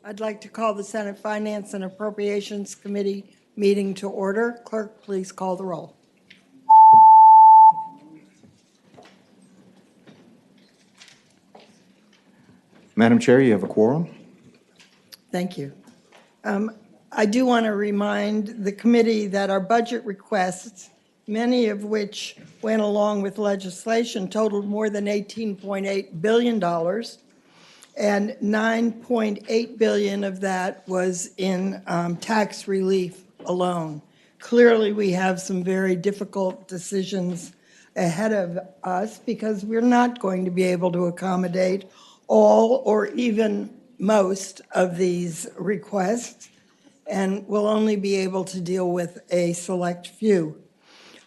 I'd like to call the Senate Finance and Appropriations Committee meeting to order. Clerk, please call the roll. Madam Chair, you have a quorum. Thank you. I do want to remind the committee that our budget requests, many of which went along with legislation, totaled more than $18.8 billion, and $9.8 billion of that was in tax relief alone. Clearly, we have some very difficult decisions ahead of us because we're not going to be able to accommodate all or even most of these requests, and we'll only be able to deal with a select few.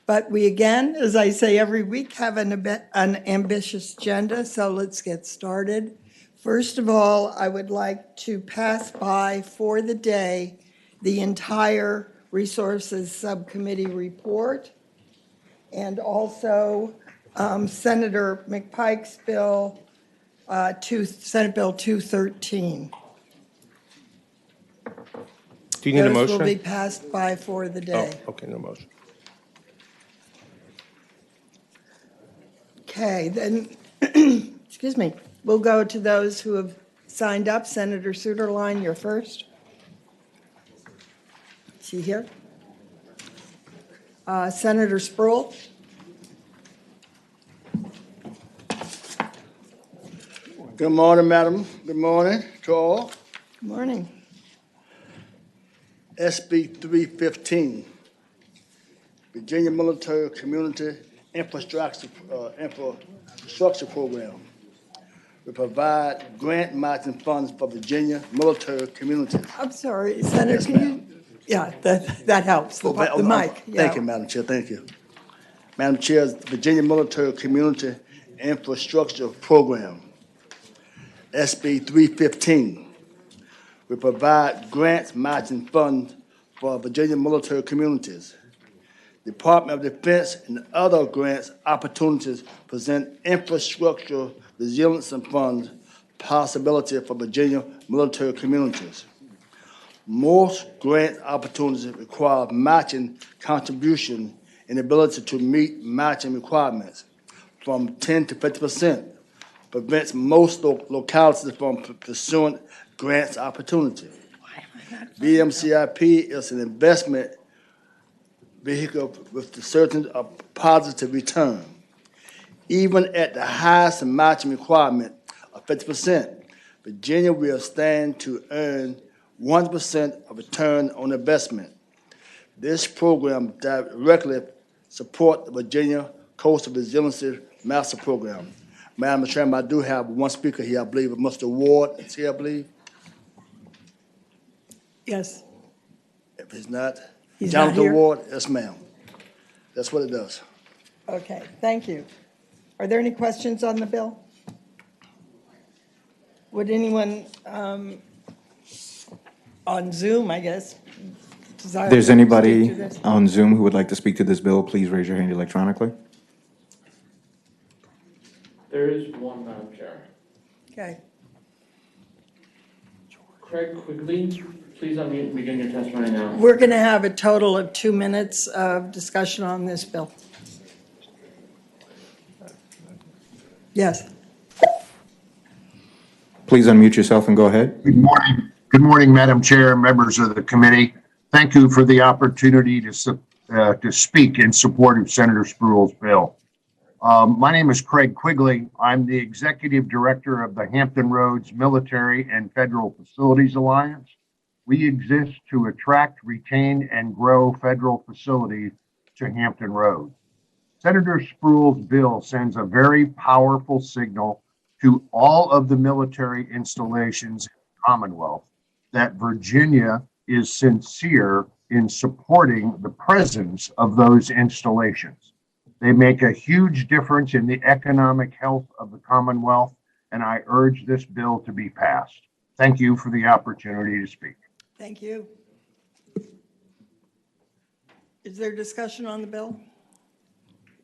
But we again, as I say every week, have an ambitious agenda, so let's get started. First of all, I would like to pass by for the day the entire Resources Subcommittee report and also Senator McPike's bill, Senate Bill 213. Do you need a Those motion? will be passed by for the day. Oh, okay, no motion. Okay, then, excuse me, we'll go to those who have signed up. Senator Suderline, you're first. Is he here? Senator Sproul. Good morning, madam. Good morning to all. Good morning. SB 315, Virginia Military Community Infrastructure Program. We provide grant matching funds for Virginia military communities. I'm sorry, Senator, Yes, can ma'am. you? Yeah, that helps, the mic. Yeah. Thank you, Madam Chair, thank you. Madam Chair, Virginia Military Community Infrastructure Program, SB 315. We provide grants matching funds for Virginia military communities. Department of Defense and other grants opportunities present infrastructure resilience and funds possibility for Virginia military communities. Most grant opportunities require matching contribution and ability to meet matching requirements from 10 to 50%, prevents most localities from pursuing grants opportunity. VMCIP is an investment vehicle with a certain positive return. Even at the highest matching requirement of 50%, Virginia will stand to earn 1% of return on investment. This program directly supports the Virginia Coastal Resiliency Master Program. Madam Chairman, I do have one speaker here, I believe, Mr. Ward is here, I believe. Yes. If he's not, He's not Jonathan here? Ward, yes, ma'am. That's what it does. Okay, thank you. Are there any questions on the bill? Would anyone on Zoom, I guess, desire If there's to anybody speak to this? on Zoom who would like to speak to this bill, please raise your hand electronically. There is one, Madam Chair. Okay. Craig Quigley, please unmute and begin your testimony now. We're going to have a total of 2 minutes of discussion on this bill. Yes. Please unmute yourself and go ahead. Good morning. Good morning, Madam Chair, members of the committee. Thank you for the opportunity to speak in support of Senator Sproul's bill. My name is Craig Quigley. I'm the Executive Director of the Hampton Roads Military and Federal Facilities Alliance. We exist to attract, retain, and grow federal facilities to Hampton Roads. Senator Sproul's bill sends a very powerful signal to all of the military installations in the Commonwealth that Virginia is sincere in supporting the presence of those installations. They make a huge difference in the economic health of the Commonwealth, and I urge this bill to be passed. Thank you for the opportunity to speak. Thank you. Is there discussion on the bill?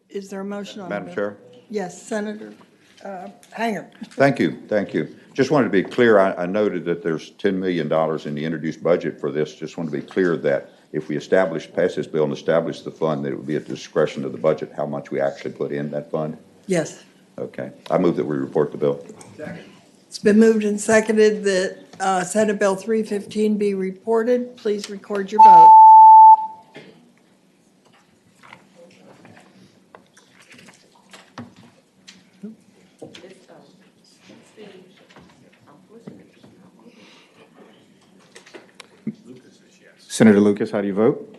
Is there a motion on the bill? Madam Chair, Yes, Senator. Hanger. Thank you, thank you. Just wanted to be clear, I noted that there's $10 million in the introduced budget for this. Just want to be clear that if we pass this bill and establish the fund, that it would be at the discretion of the budget, how much we actually put in that fund? Yes. Okay, I move that we report the bill. It's been moved and seconded that Senate Bill 315 be reported. Please record your vote. Senator Lucas, how do you vote?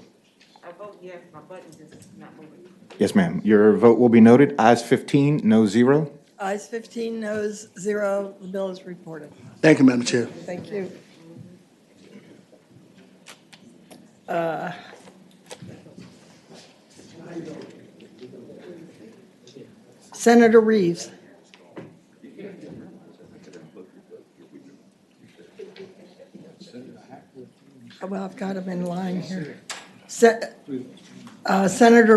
I vote yes, my button just not moving. Yes, ma'am. Your vote will be noted. Ayes 15, no 0. Ayes 15, noes 0. The bill is reported. Thank you, Madam Chair. Thank you. Senator Reeves. Well, I've got him in line here. Senator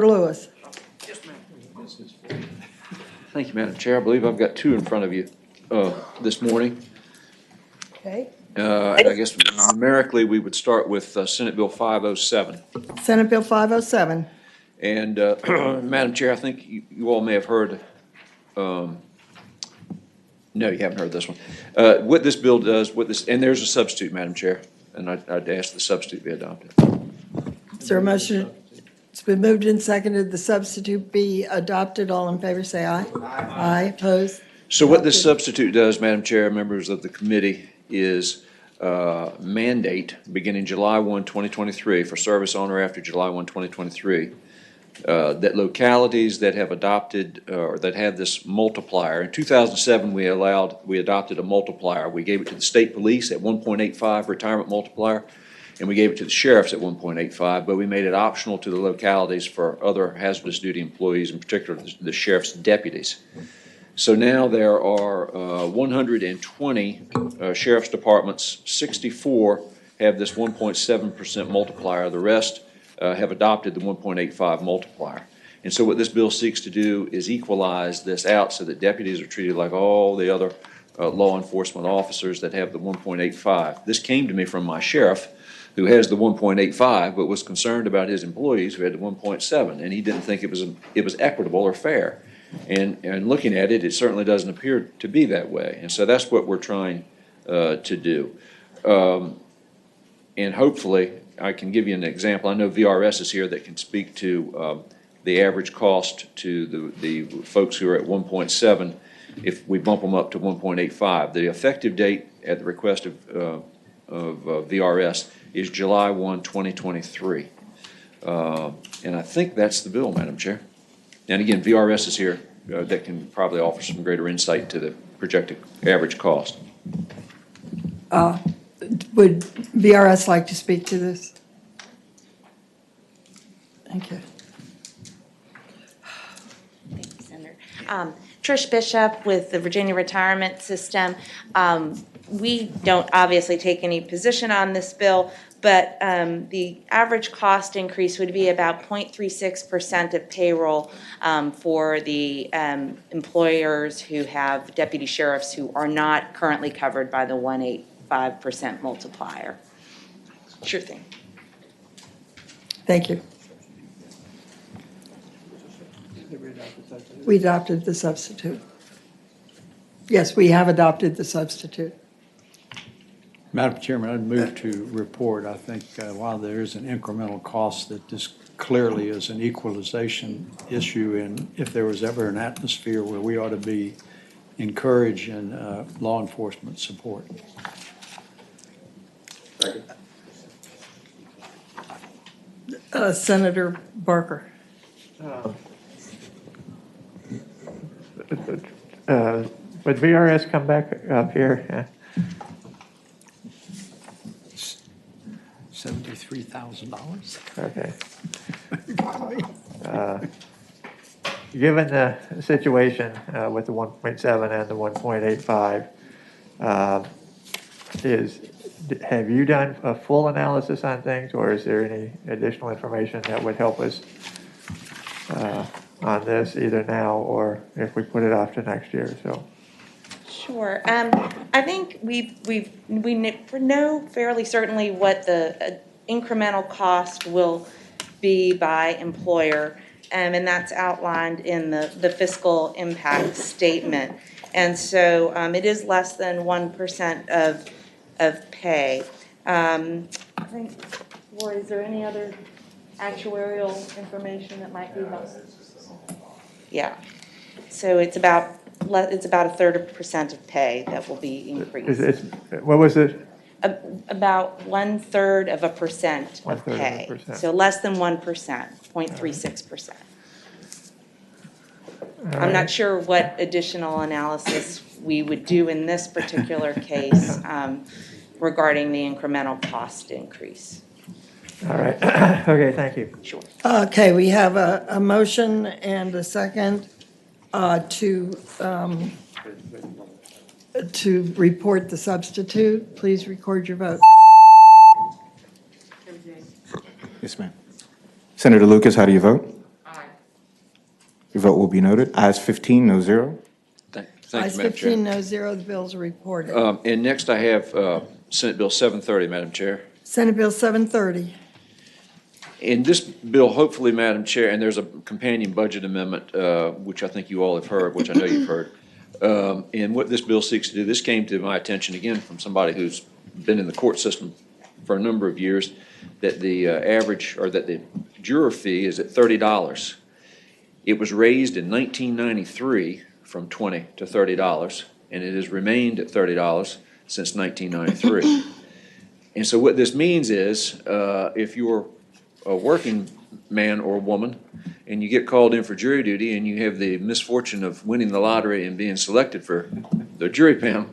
Lewis. Thank you, Madam Chair. I believe I've got two in front of you this morning. Okay. And I guess numerically, we would start with Senate Bill 507. Senate Bill 507. And Madam Chair, I think you all may have heard, no, you haven't heard this one. What this bill does, and there's a substitute, Madam Chair, and I'd ask the substitute be adopted. Is there a motion? It's been moved and seconded. The substitute be adopted. All in favor, say aye. Aye. Opposed? So what this substitute does, Madam Chair, members of the committee, is mandate, beginning July 1, 2023, for service on or after July 1, 2023, that localities that have adopted or that have this multiplier. In 2007, we adopted a multiplier. We gave it to the state police at 1.85 retirement multiplier, and we gave it to the sheriffs at 1.85, but we made it optional to the localities for other hazardous duty employees, in particular the sheriff's deputies. So now there are 120 sheriff's departments, 64 have this 1.7% multiplier. The rest have adopted the 1.85 multiplier. And so what this bill seeks to do is equalize this out so that deputies are treated like all the other law enforcement officers that have the 1.85. This came to me from my sheriff, who has the 1.85, but was concerned about his employees who had the 1.7, and he didn't think it was equitable or fair. And looking at it, it certainly doesn't appear to be that way. And so that's what we're trying to do. And hopefully, I can give you an example. I know VRS is here that can speak to the average cost to the folks who are at 1.7 if we bump them up to 1.85. The effective date at the request of VRS is July 1, 2023. And I think that's the bill, Madam Chair. And again, VRS is here that can probably offer some greater insight to the projected average cost. Would VRS like to speak to this? Thank you. Thank you, Senator. Trish Bishop with the Virginia Retirement System. We don't obviously take any position on this bill, but the average cost increase would be about 0.36% of payroll for the employers who have deputy sheriffs who are not currently covered by the 1.85% multiplier. Sure thing. Thank you. We adopted the substitute. Yes, we have adopted the substitute. Madam Chairman, I'd move to report. I think while there is an incremental cost, that this clearly is an equalization issue, and if there was ever an atmosphere where we ought to be encouraging law enforcement support. Senator Barker. Would VRS come back up here? $73,000. Okay. Given the situation with the 1.7 and the 1.85, have you done a full analysis on things, or is there any additional information that would help us on this either now or if we put it off to next year, so. Sure. I think we know fairly certainly what the incremental cost will be by employer, and that's outlined in the fiscal impact statement. And so it is less than 1% of pay. I think, Laura, is there any other actuarial information that might be helpful? Yeah. So it's about a 1/3% of pay that will be increased. What was it? About 1/3% of 1/3 pay. of a percent. So less than 1%, 0.36%. I'm not sure what additional analysis we would do in this particular case regarding the incremental cost increase. All right, okay, thank you. Sure. Okay, we have a motion and a second to report the substitute. Please record your vote. Yes, ma'am. Senator Lucas, how do you vote? Aye. Your vote will be noted. Ayes 15, no zero. Thank you, Ayes Madam Chair. 15, no zero, the bill's reported. And next I have Senate Bill 730, Madam Chair. Senate Bill 730. In this bill, hopefully, Madam Chair, and there's a companion budget amendment, which I think you all have heard, which I know you've heard. And what this bill seeks to do, this came to my attention again from somebody who's been in the court system for a number of years, that the average, or that the juror fee is at $30. It was raised in 1993 from $20 to $30, and it has remained at $30 since 1993. And so what this means is, if you're a working man or woman, and you get called in for jury duty, and you have the misfortune of winning the lottery and being selected for the jury panel,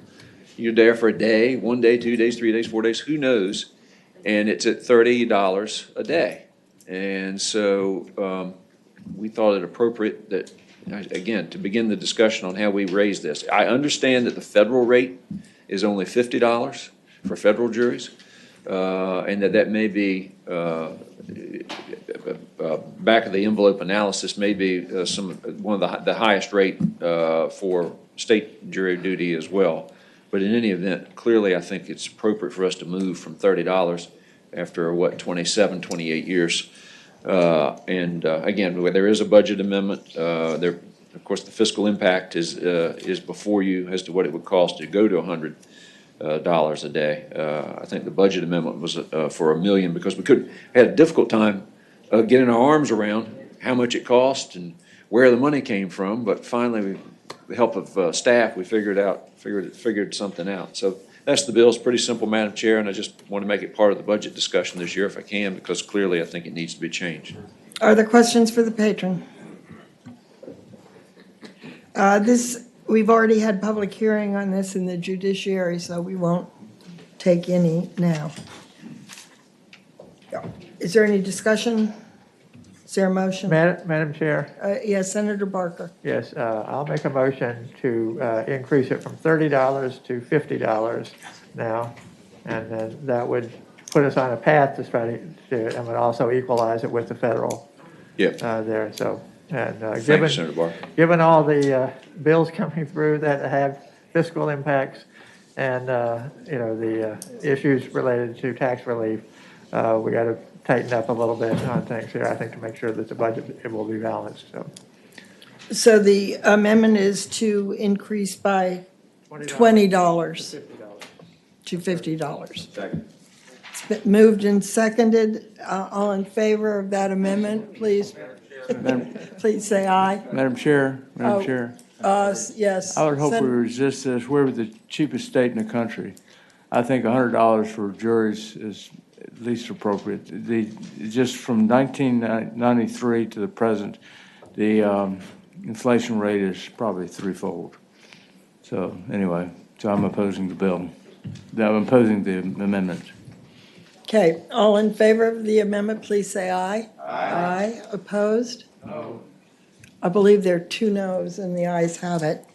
you're there for a day, 1 day, 2 days, 3 days, 4 days, who knows, and it's at $30 a day. And so we thought it appropriate that, again, to begin the discussion on how we raise this. I understand that the federal rate is only $50 for federal juries, and that may be back of the envelope analysis may be one of the highest rate for state jury duty as well. But in any event, clearly I think it's appropriate for us to move from $30 after 27, 28 years. And again, there is a budget amendment. There, of course, the fiscal impact is before you as to what it would cost to go to $100 a day. I think the budget amendment was for $1 million because we had a difficult time getting our arms around how much it cost and where the money came from. But finally, with the help of staff, we figured something out. So that's the bill. It's pretty simple, Madam Chair, and I just want to make it part of the budget discussion this year if I can, because clearly I think it needs to be changed. Are there questions for the patron? We've already had public hearing on this in the judiciary, so we won't take any now. Is there any discussion? Is there a motion? Madam Chair? Yes, Senator Barker. Yes, I'll make a motion to increase it from $30 to $50 now. And then that would put us on a path to try to do it, and would also equalize it with the federal there. So, and Thank you, Senator Barker. given all the bills coming through that have fiscal impacts and, the issues related to tax relief, we got to tighten up a little bit on things here, I think, to make sure that the budget it will be balanced. So the amendment is to increase by $20 to $50. Second. It's been moved and seconded. All in favor of that amendment, please? Please say aye. Madam Chair, Madam Oh. Chair, Yes. I would hope we resist this. We're the cheapest state in the country. I think $100 for juries is at least appropriate. Just from 1993 to the present, the inflation rate is probably threefold. So anyway, I'm opposing the bill. I'm opposing the amendment. Okay, all in favor of the amendment, please say aye. Aye. Opposed? No. I believe there are 2 noes and the ayes have it.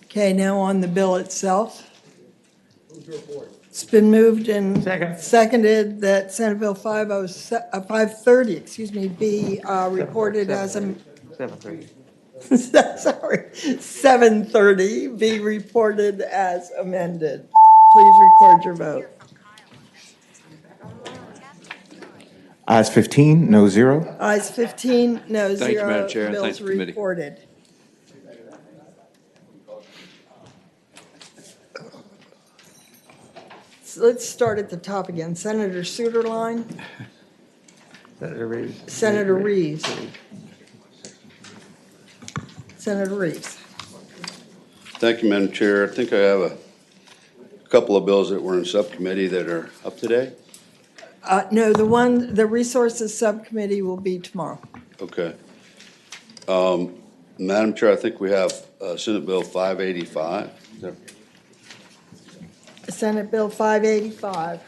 Okay, now on the bill itself. It's been moved and seconded that Senate Bill 530, be reported as 7:30. Sorry, 7:30 be reported as amended. Please record your vote. Ayes 15, no zero. Ayes 15, no Thank you, Madam zero. Chair, and thank Bills the committee. reported. So let's start at the top again. Senator Suterline, Senator Reeves. Senator Reeves. Senator Reeves. Thank you, Madam Chair. I think I have a couple of bills that were in subcommittee that are up today. No, the Resources Subcommittee will be tomorrow. Okay. Madam Chair, I think we have Senate Bill 585. Is that- Senate Bill 585.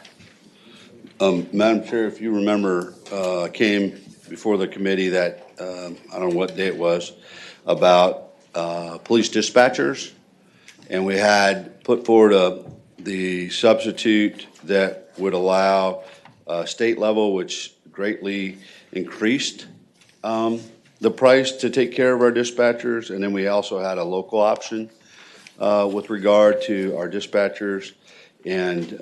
Madam Chair, if you remember, I came before the committee that, I don't know what day it was, about police dispatchers. And we had put forward the substitute that would allow state level, which greatly increased the price to take care of our dispatchers. And then we also had a local option with regard to our dispatchers. And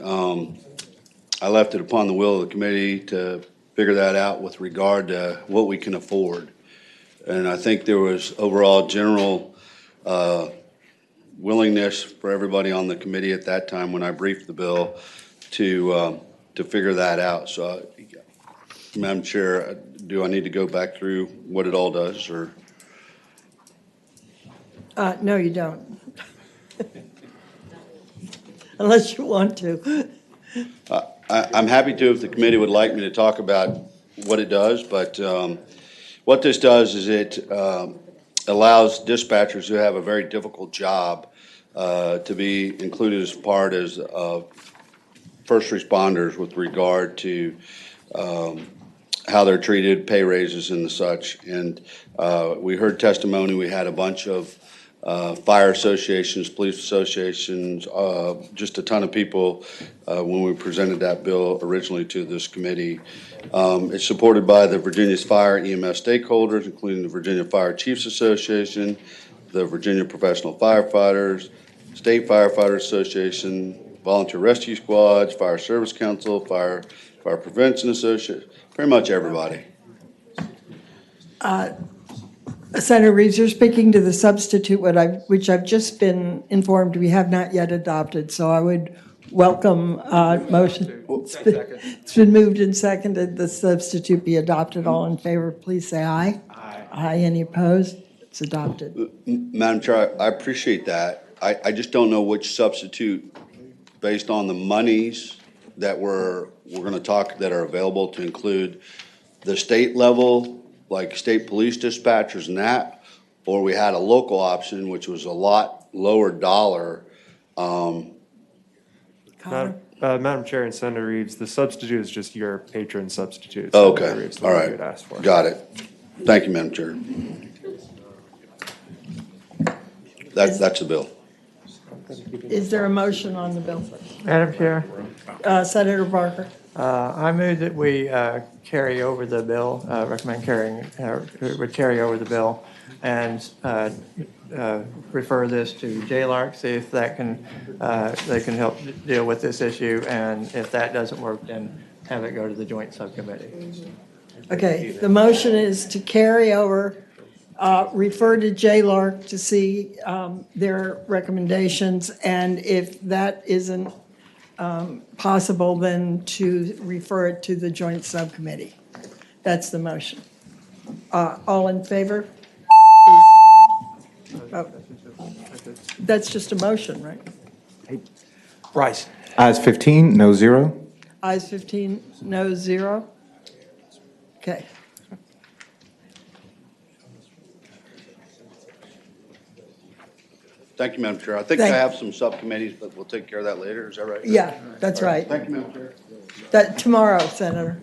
I left it upon the will of the committee to figure that out with regard to what we can afford. And I think there was overall general willingness for everybody on the committee at that time when I briefed the bill to figure that out. So, Madam Chair, do I need to go back through what it all does, or? No, you don't. Unless you want to. I'm happy to if the committee would like me to talk about what it does, but what this does is it allows dispatchers who have a very difficult job to be included as part as first responders with regard to how they're treated, pay raises and the such. And we heard testimony. We had a bunch of fire associations, police associations, just a ton of people when we presented that bill originally to this committee. It's supported by the Virginia Fire EMS stakeholders, including the Virginia Fire Chiefs Association, the Virginia Professional Firefighters, State Firefighters Association, Volunteer Rescue Squads, Fire Service Council, Fire Prevention Association, pretty much everybody. Senator Reeves, you're speaking to the substitute, which I've just been informed we have not yet adopted, so I would welcome motion. It's been moved and seconded, the substitute be adopted. All in favor, please say aye. Aye. Aye, any opposed? It's adopted. Madam Chair, I appreciate that. I just don't know which substitute, based on the monies that we're going to talk that are available to include the state level, like state police dispatchers and that, or we had a local option, which was a lot lower dollar. Madam Chair and Senator Reeves, the substitute is just your patron substitute. Okay, Senator Reeves, all what right, you had asked for. got it. Thank you, Madam Chair. That's the bill. Is there a motion on the bill? Madam Chair, Senator Barker. I move that we carry over the bill, recommend would carry over the bill and refer this to JLARC, see if that they can help deal with this issue, and if that doesn't work, then have it go to the joint subcommittee. Okay, the motion is to carry over, refer to JLARC to see their recommendations, and if that isn't possible, then to refer it to the joint subcommittee. That's the motion. All in favor? Oh, that's just a motion, right? Rice. Ayes 15, no zero. Ayes 15, no zero. Okay. Thank you, Madam Chair. I think I have some subcommittees, but we'll take care of that later. Is that right? Yeah, that's right. Thank you, Madam Chair. That tomorrow, Senator.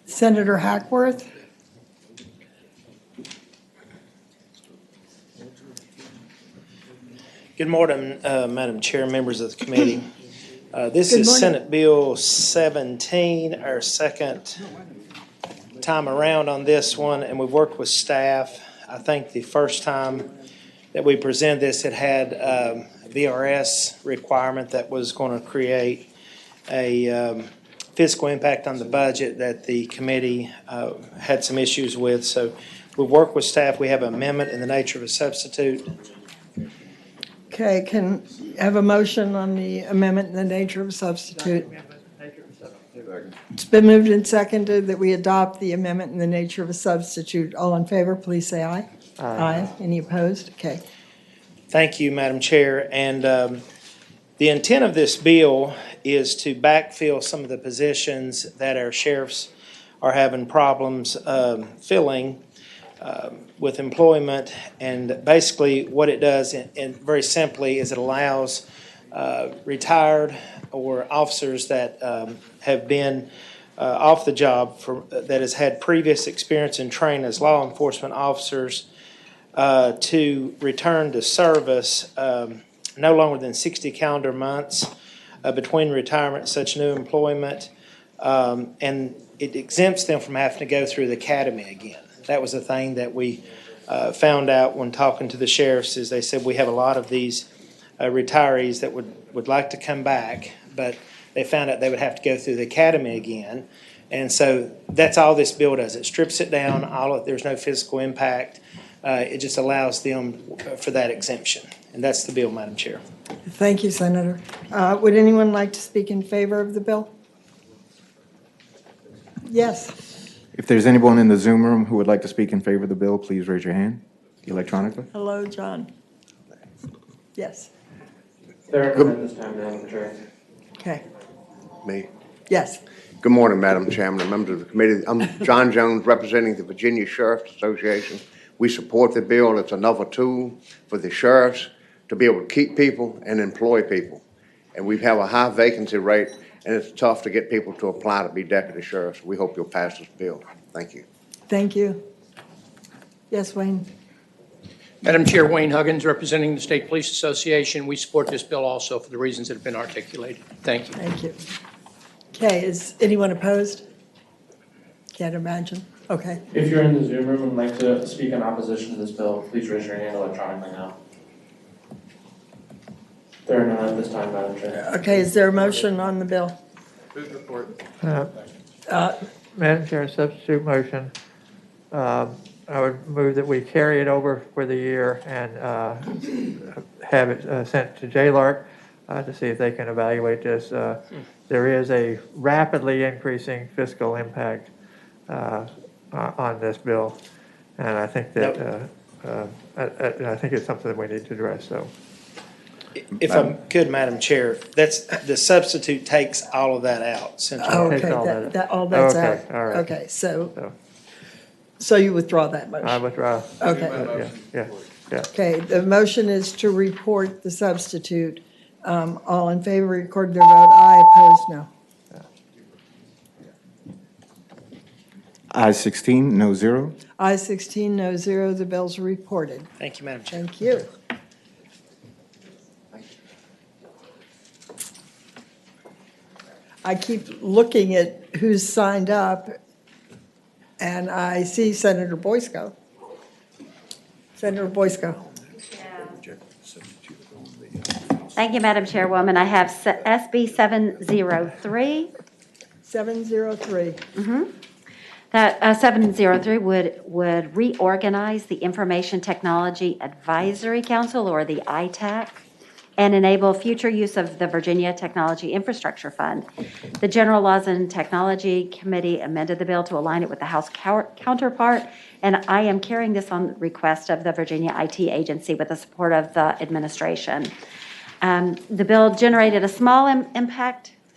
Senator Hackworth. Good morning, Madam Chair, members of the committee. This Good is morning. Senate Bill 17, our second time around on this one, and we've worked with staff. I think the first time that we presented this, it had VRS requirement that was going to create a fiscal impact on the budget that the committee had some issues with. So we've worked with staff. We have an amendment in the nature of a substitute. Okay, can I have a motion on the amendment in the nature of a substitute? It's been moved and seconded that we adopt the amendment in the nature of a substitute. All in favor, please say aye. Aye. Any opposed? Okay. Thank you, Madam Chair. And the intent of this bill is to backfill some of the positions that our sheriffs are having problems filling with employment. And basically what it does, and very simply, is it allows retired or officers that have been off the job that has had previous experience and training as law enforcement officers to return to service no longer than 60 calendar months between retirement and such new employment. And it exempts them from having to go through the academy again. That was the thing that we found out when talking to the sheriffs, is they said we have a lot of these retirees that would like to come back, but they found out they would have to go through the academy again. And so that's all this bill does. It strips it down. There's no physical impact. It just allows them for that exemption. And that's the bill, Madam Chair. Thank you, Senator. Would anyone like to speak in favor of the bill? Yes. If there's anyone in the Zoom room who would like to speak in favor of the bill, please raise your hand electronically. Hello, John. Yes. There are none at this time, Madam Chair. Okay. Me. Yes. Good morning, Madam Chairman and members of the committee. I'm John Jones, representing the Virginia Sheriff's Association. We support the bill. It's another tool for the sheriffs to be able to keep people and employ people. And we have a high vacancy rate, and it's tough to get people to apply to be deputy sheriffs. We hope you'll pass this bill. Thank you. Thank you. Yes, Wayne. Madam Chair, Wayne Huggins, representing the State Police Association. We support this bill also for the reasons that have been articulated. Thank you. Thank you. Okay, is anyone opposed? Can't imagine. Okay. If you're in the Zoom room and would like to speak in opposition to this bill, please raise your hand electronically now. There are none at this time, Madam Chair. Okay, is there a motion on the bill? Move report. Madam Chair, substitute motion. I would move that we carry it over for the year and have it sent to JLARC to see if they can evaluate this. There is a rapidly increasing fiscal impact on this bill, and I think that I think it's something that we need to address. So, if I could, Madam Chair, that's the substitute takes all of that out. Okay, all that's out. Okay, all right. Okay, so you withdraw that motion? I withdraw. Okay. Yeah. Okay, the motion is to report the substitute. All in favor, record their vote. Aye, opposed, no. Ayes 16, no 0. Ayes 16, no 0. The bills are reported. Thank you, Madam Chair. Thank you. I keep looking at who's signed up, and I see Senator Boysko. Senator Boysko. Thank you, Madam Chairwoman. I have SB 703. 703. That 703 would reorganize the Information Technology Advisory Council, or the ITAC, and enable future use of the Virginia Technology Infrastructure Fund. The General Laws and Technology Committee amended the bill to align it with the House counterpart, and I am carrying this on request of the Virginia IT Agency with the support of the administration. The bill generated a small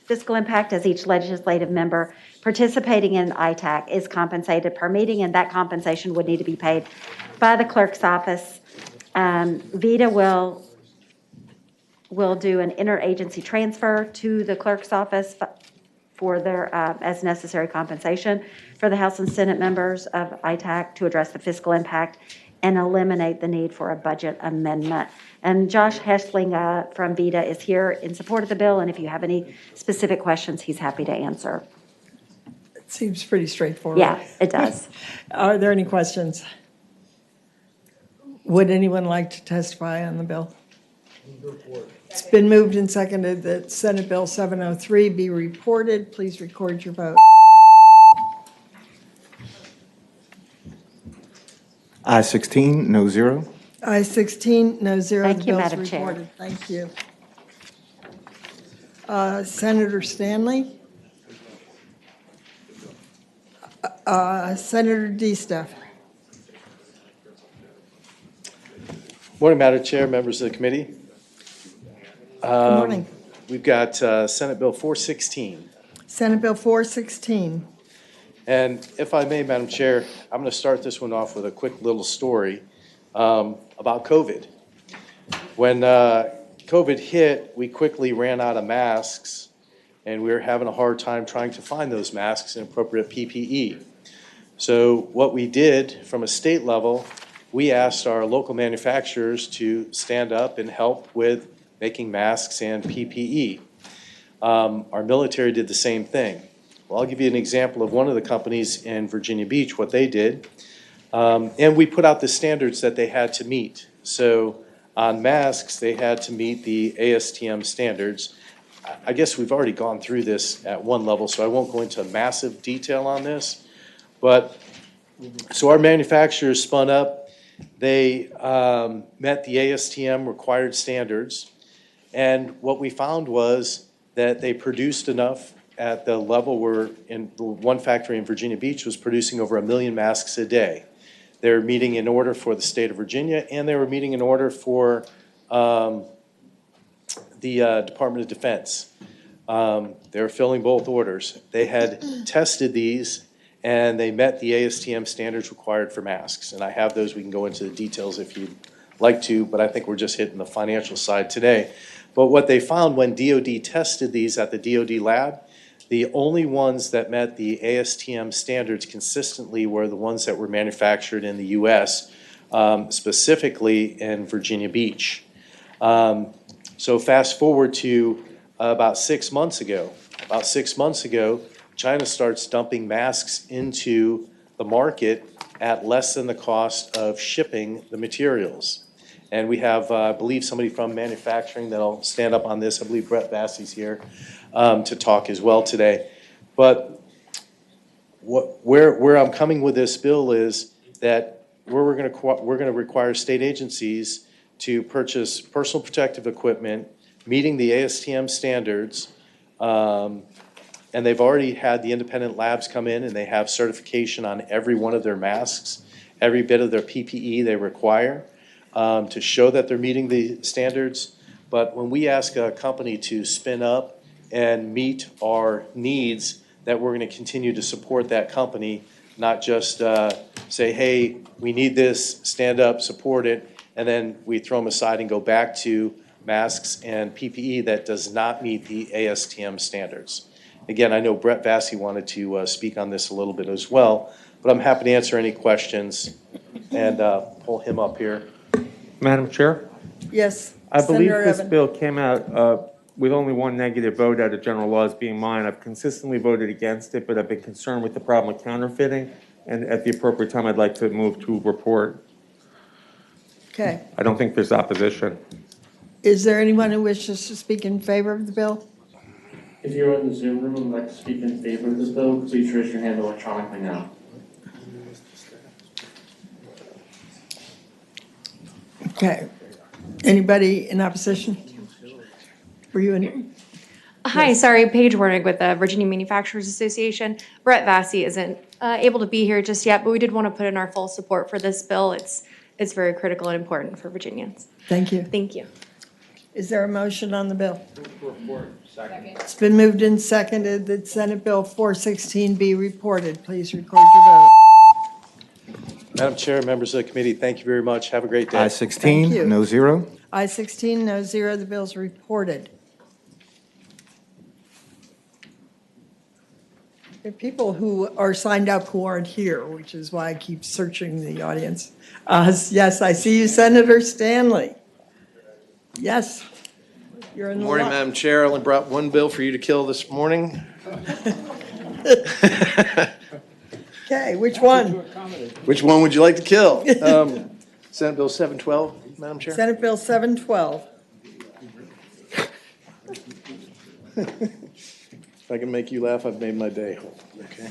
fiscal impact, as each legislative member participating in ITAC is compensated per meeting, and that compensation would need to be paid by the clerk's office. VITA will do an interagency transfer to the clerk's office for their as necessary compensation for the House and Senate members of ITAC to address the fiscal impact and eliminate the need for a budget amendment. And Josh Hessling from VITA is here in support of the bill, and if you have any specific questions, he's happy to answer. Seems pretty straightforward. Yeah, it does. Are there any questions? Would anyone like to testify on the bill? It's been moved and seconded that Senate Bill 703 be reported. Please record your vote. Ayes 16, no zero. Ayes 16, no zero. Thank The you, bill's Madam Chair. reported. Thank you. Senator Stanley? Senator DeStuff? Morning, Madam Chair, members of the committee. Good morning. We've got Senate Bill 416. Senate Bill 416. And if I may, Madam Chair, I'm going to start this one off with a quick little story about COVID. When COVID hit, we quickly ran out of masks, and we were having a hard time trying to find those masks and appropriate PPE. So what we did from a state level, we asked our local manufacturers to stand up and help with making masks and PPE. Our military did the same thing. Well, I'll give you an example of one of the companies in Virginia Beach, what they did. And we put out the standards that they had to meet. So on masks, they had to meet the ASTM standards. I guess we've already gone through this at one level, so I won't go into massive detail on this. But so our manufacturers spun up. They met the ASTM required standards. And what we found was that they produced enough at the level where in one factory in Virginia Beach was producing over 1 million masks a day. They were meeting in order for the state of Virginia, and they were meeting in order for the Department of Defense. They were filling both orders. They had tested these, and they met the ASTM standards required for masks. And I have those. We can go into the details if you'd like to, but I think we're just hitting the financial side today. But what they found when DOD tested these at the DOD lab, the only ones that met the ASTM standards consistently were the ones that were manufactured in the U.S., specifically in Virginia Beach. So fast forward to about 6 months ago. About 6 months ago, China starts dumping masks into the market at less than the cost of shipping the materials. And we have, I believe, somebody from manufacturing that'll stand up on this. I believe Brett Vassey's here to talk as well today. But where I'm coming with this bill is that we're going to require state agencies to purchase personal protective equipment meeting the ASTM standards. And they've already had the independent labs come in, and they have certification on every one of their masks, every bit of their PPE they require, to show that they're meeting the standards. But when we ask a company to spin up and meet our needs, that we're going to continue to support that company, not just say, hey, we need this, stand up, support it, and then we throw them aside and go back to masks and PPE that does not meet the ASTM standards. Again, I know Brett Vassey wanted to speak on this a little bit as well, but I'm happy to answer any questions and pull him up here. Madam Chair? Yes. I believe Senator this Evan. bill came out with only one negative vote out of general laws being mine. I've consistently voted against it, but I've been concerned with the problem of counterfeiting. And at the appropriate time, I'd like to move to report. Okay. I don't think there's opposition. Is there anyone who wishes to speak in favor of the bill? If you're in the Zoom room and would like to speak in favor of this bill, please raise your hand electronically now. Okay. Anybody in opposition? Were you in? Hi, sorry, Paige Wernig with the Virginia Manufacturers Association. Brett Vassey isn't able to be here just yet, but we did want to put in our full support for this bill. It's very critical and important for Virginians. Thank you. Thank you. Is there a motion on the bill? It's been moved and seconded that Senate Bill 416 be reported. Please record your vote. Madam Chair, members of the committee, thank you very much. Have a great day. Ayes 16, no zero. Ayes 16, no zero. The bill's reported. There are people who are signed up who aren't here, which is why I keep searching the audience. Yes, I see you, Senator Stanley. Yes, you're in the Good morning, line. Madam Chair. I only brought one bill for you to kill this morning. Okay, which one? Which one would you like to kill? Senate Bill 712, Madam Chair? Senate Bill 712. If I can make you laugh, I've made my day. Okay.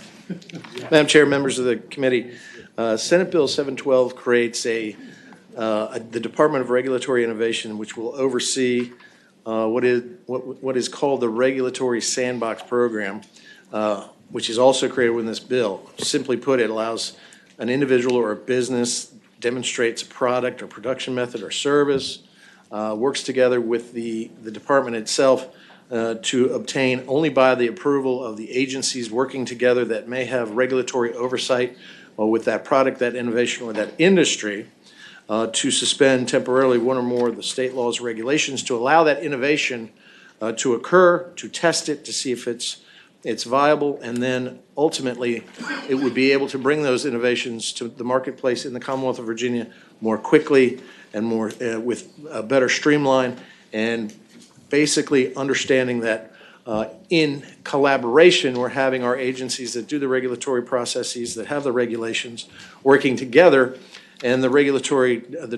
Madam Chair, members of the committee, Senate Bill 712 creates the Department of Regulatory Innovation, which will oversee what is called the Regulatory Sandbox Program, which is also created within this bill. Simply put, it allows an individual or a business demonstrates a product or production method or service, works together with the department itself to obtain only by the approval of the agencies working together that may have regulatory oversight with that product, that innovation, or that industry, to suspend temporarily one or more of the state laws or regulations to allow that innovation to occur, to test it, to see if it's viable, and then ultimately it would be able to bring those innovations to the marketplace in the Commonwealth of Virginia more quickly and more with a better streamline, and basically understanding that in collaboration, we're having our agencies that do the regulatory processes, that have the regulations, working together, and the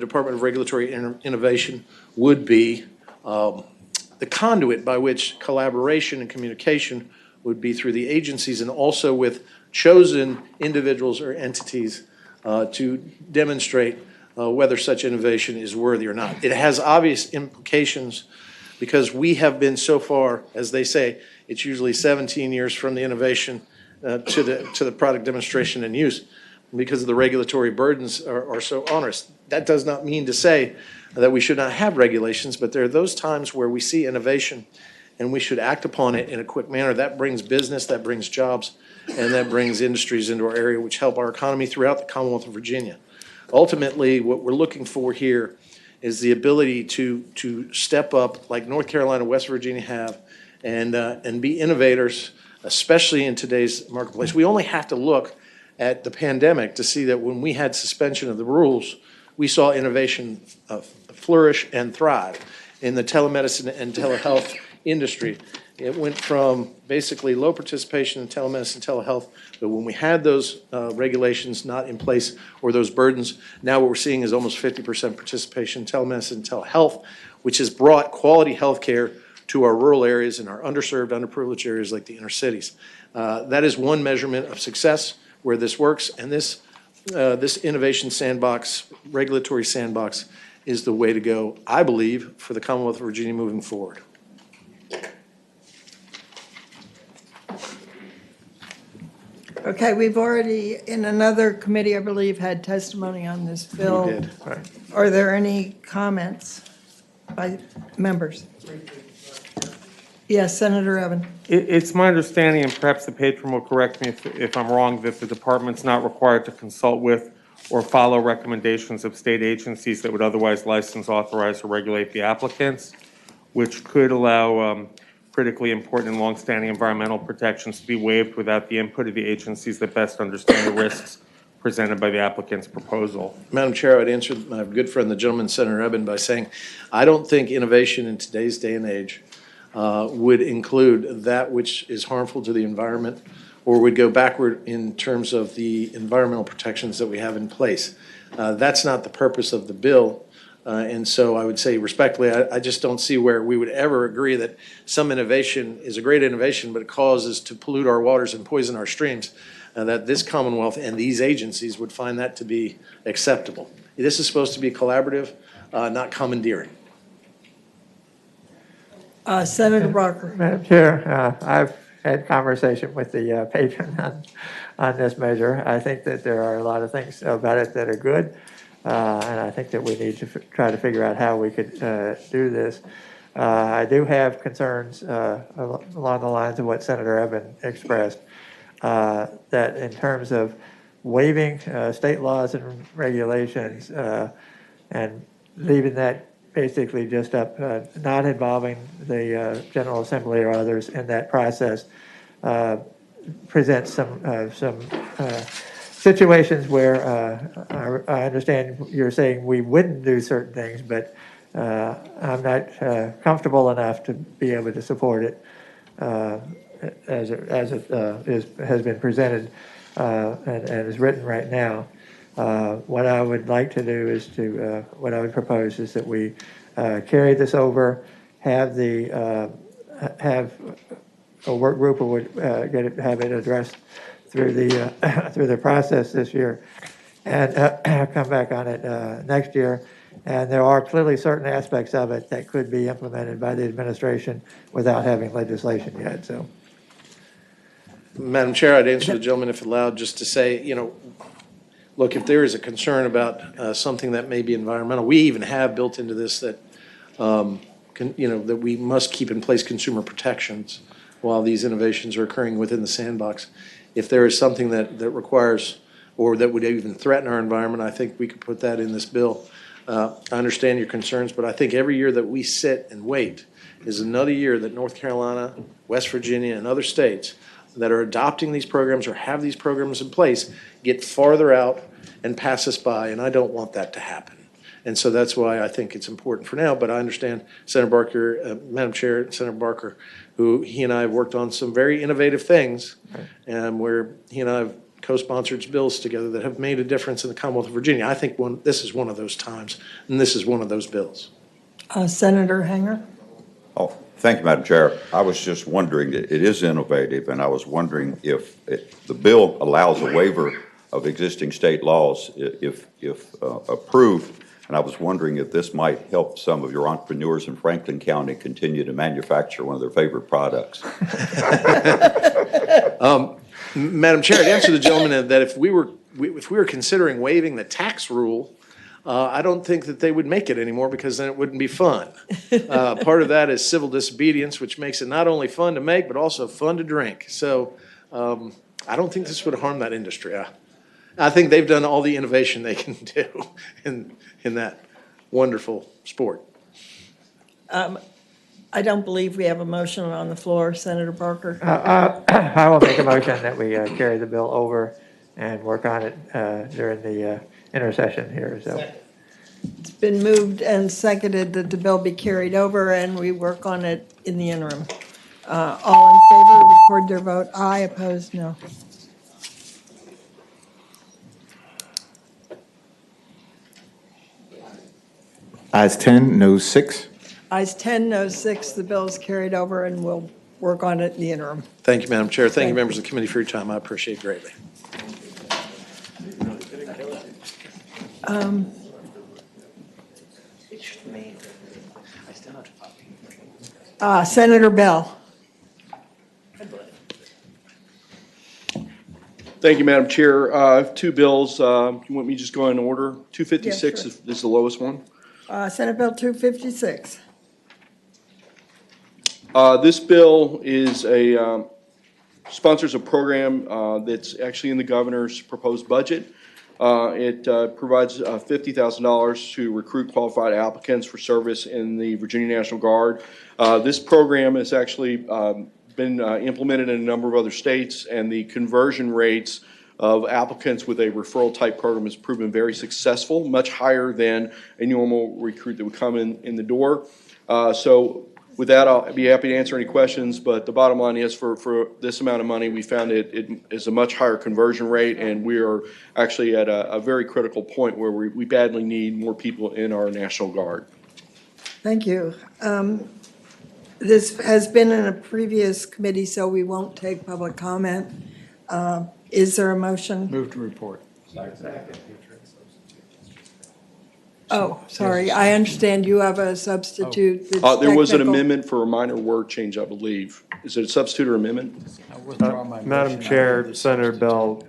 Department of Regulatory Innovation would be the conduit by which collaboration and communication would be through the agencies, and also with chosen individuals or entities to demonstrate whether such innovation is worthy or not. It has obvious implications because we have been so far, as they say, it's usually 17 years from the innovation to the product demonstration and use, because the regulatory burdens are so onerous. That does not mean to say that we should not have regulations, but there are those times where we see innovation and we should act upon it in a quick manner. That brings business, that brings jobs, and that brings industries into our area, which help our economy throughout the Commonwealth of Virginia. Ultimately, what we're looking for here is the ability to step up like North Carolina, West Virginia have, and be innovators, especially in today's marketplace. We only have to look at the pandemic to see that when we had suspension of the rules, we saw innovation flourish and thrive in the telemedicine and telehealth industry. It went from basically low participation in telemedicine, telehealth, but when we had those regulations not in place or those burdens, now what we're seeing is almost 50% participation in telemedicine and telehealth, which has brought quality health care to our rural areas and our underserved, underprivileged areas like the inner cities. That is one measurement of success where this works, and this innovation sandbox, regulatory sandbox, is the way to go, I believe, for the Commonwealth of Virginia moving forward. Okay, we've already, in another committee, I believe, had testimony on this bill. We did, right. Are there any comments by members? Yes, Senator Evan. It's my understanding, and perhaps the patron will correct me if I'm wrong, that the department's not required to consult with or follow recommendations of state agencies that would otherwise license, authorize, or regulate the applicants, which could allow critically important and longstanding environmental protections to be waived without the input of the agencies that best understand the risks presented by the applicant's proposal. Madam Chair, I'd answer my good friend, the gentleman, Senator Eben, by saying I don't think innovation in today's day and age would include that which is harmful to the environment or would go backward in terms of the environmental protections that we have in place. That's not the purpose of the bill. And so I would say respectfully, I just don't see where we would ever agree that some innovation is a great innovation, but it causes to pollute our waters and poison our streams, that this Commonwealth and these agencies would find that to be acceptable. This is supposed to be collaborative, not commandeering. Senator Barker. Madam Chair, I've had conversation with the patron on this measure. I think that there are a lot of things about it that are good. And I think that we need to try to figure out how we could do this. I do have concerns along the lines of what Senator Eben expressed, that in terms of waiving state laws and regulations and leaving that basically just up, not involving the General Assembly or others in that process, presents some situations where I understand you're saying we wouldn't do certain things, but I'm not comfortable enough to be able to support it. as it has been presented and is written right now. What I would like to do is what I would propose is that we carry this over, have have a work group who would have it addressed through the process this year, and come back on it next year. And there are clearly certain aspects of it that could be implemented by the administration without having legislation yet, so. Madam Chair, I'd answer the gentleman if allowed, just to say, look, if there is a concern about something that may be environmental, we even have built into this that, that we must keep in place consumer protections while these innovations are occurring within the sandbox. If there is something that requires or that would even threaten our environment, I think we could put that in this bill. I understand your concerns, but I think every year that we sit and wait is another year that North Carolina, West Virginia, and other states that are adopting these programs or have these programs in place get farther out and pass us by, and I don't want that to happen. And so that's why I think it's important for now, but I understand Senator Barker, Madam Chair, Senator Barker, who he and I have worked on some very innovative things, and where he and I have co-sponsored bills together that have made a difference in the Commonwealth of Virginia. I think this is one of those times, and this is one of those bills. Senator Hanger? Oh, thank you, Madam Chair. I was just wondering, it is innovative, and I was wondering if the bill allows a waiver of existing state laws if approved, and I was wondering if this might help some of your entrepreneurs in Franklin County continue to manufacture one of their favorite products. Madam Chair, to answer the gentleman that if we were considering waiving the tax rule, I don't think that they would make it anymore because then it wouldn't be fun. Part of that is civil disobedience, which makes it not only fun to make, but also fun to drink. So I don't think this would harm that industry. I think they've done all the innovation they can do in that wonderful sport. I don't believe we have a motion on the floor. Senator Barker? I will make a motion that we carry the bill over and work on it during the intercession here. So It's been moved and seconded that the bill be carried over and we work on it in the interim. All in favor, record their vote. Aye. Opposed, no. Ayes 10, noes 6. Ayes 10, noes 6. The bill is carried over and we'll work on it in the interim. Thank you, Madam Chair. Thank you, members of the committee, for your time. I appreciate it greatly. Senator Bell. Thank you, Madam Chair. I have two bills. You want me to just go in order? 256 Yeah, sure. is the lowest one. Senate Bill 256. This bill is sponsors a program that's actually in the governor's proposed budget. It provides $50,000 to recruit qualified applicants for service in the Virginia National Guard. This program has actually been implemented in a number of other states, and the conversion rates of applicants with a referral type program has proven very successful, much higher than a normal recruit that would come in the door. So with that, I'll be happy to answer any questions, but the bottom line is for this amount of money, we found it is a much higher conversion rate, and we are actually at a very critical point where we badly need more people in our National Guard. Thank you. This has been in a previous committee, so we won't take public comment. Is there a motion? Move to report. Oh, sorry. I understand you have a substitute. That's There was an technical. amendment for a minor word change, I believe. Is it a substitute or amendment? Madam Chair, Senator Bell,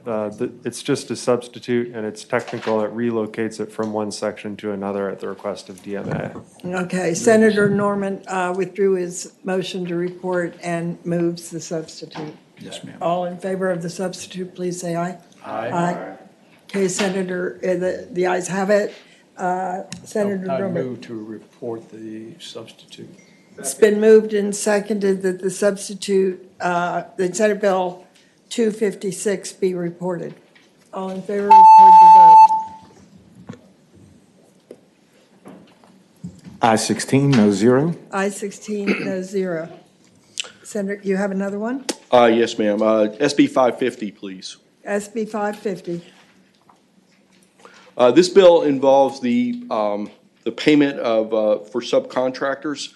it's just a substitute and it's technical. It relocates it from one section to another at the request of DMA. Okay, Senator Norman withdrew his motion to report and moves the substitute. Yes, ma'am. All in favor of the substitute, please say aye. Aye. Okay, Senator, the ayes have it. Senator I Norman. move to report the substitute. It's been moved and seconded that the substitute, that Senate Bill 256 be reported. All in favor, record your vote. Ayes 16, no 0. I-16, no 0. Senator, you have another one? Yes, ma'am. SB 550, please. SB 550. This bill involves the payment of, for subcontractors.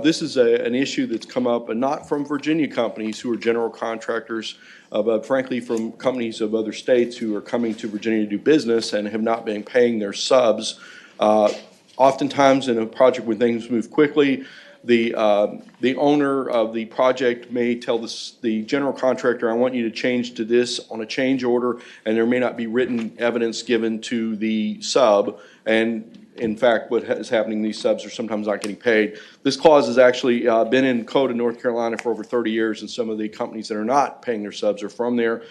This is an issue that's come up, and not from Virginia companies who are general contractors, but frankly from companies of other states who are coming to Virginia to do business and have not been paying their subs. Oftentimes in a project when things move quickly, the owner of the project may tell the general contractor, I want you to change to this on a change order, and there may not be written evidence given to the sub. And in fact, what is happening, these subs are sometimes not getting paid. This clause has actually been in code in North Carolina for over 30 years, and some of the companies that are not paying their subs are from there.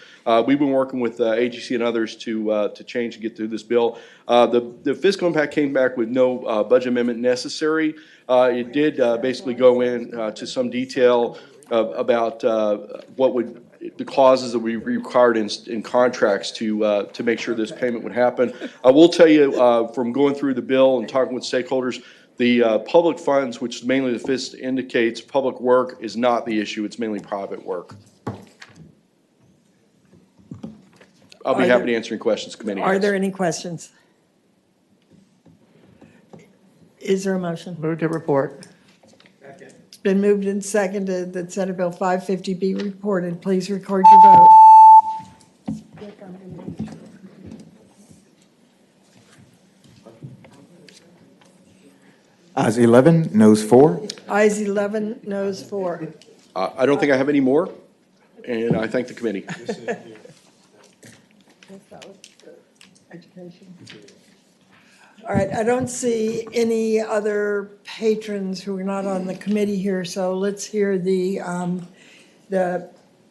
We've been working with AGC and others to change and get through this bill. The fiscal impact came back with no budget amendment necessary. It did basically go in to some detail about what would the clauses that we required in contracts to make sure this payment would happen. I will tell you from going through the bill and talking with stakeholders, the public funds, which mainly the FIST indicates, public work is not the issue. It's mainly private work. I'll be happy to answer any questions committee has. Are there any questions? Is there a motion? Move to report. It's been moved and seconded that Senate Bill 550 be reported. Please record your vote. Ayes 11, noes 4. Ayes 11, noes 4. I don't think I have any more, and I thank the committee. Education. All right, I don't see any other patrons who are not on the committee here, so let's hear the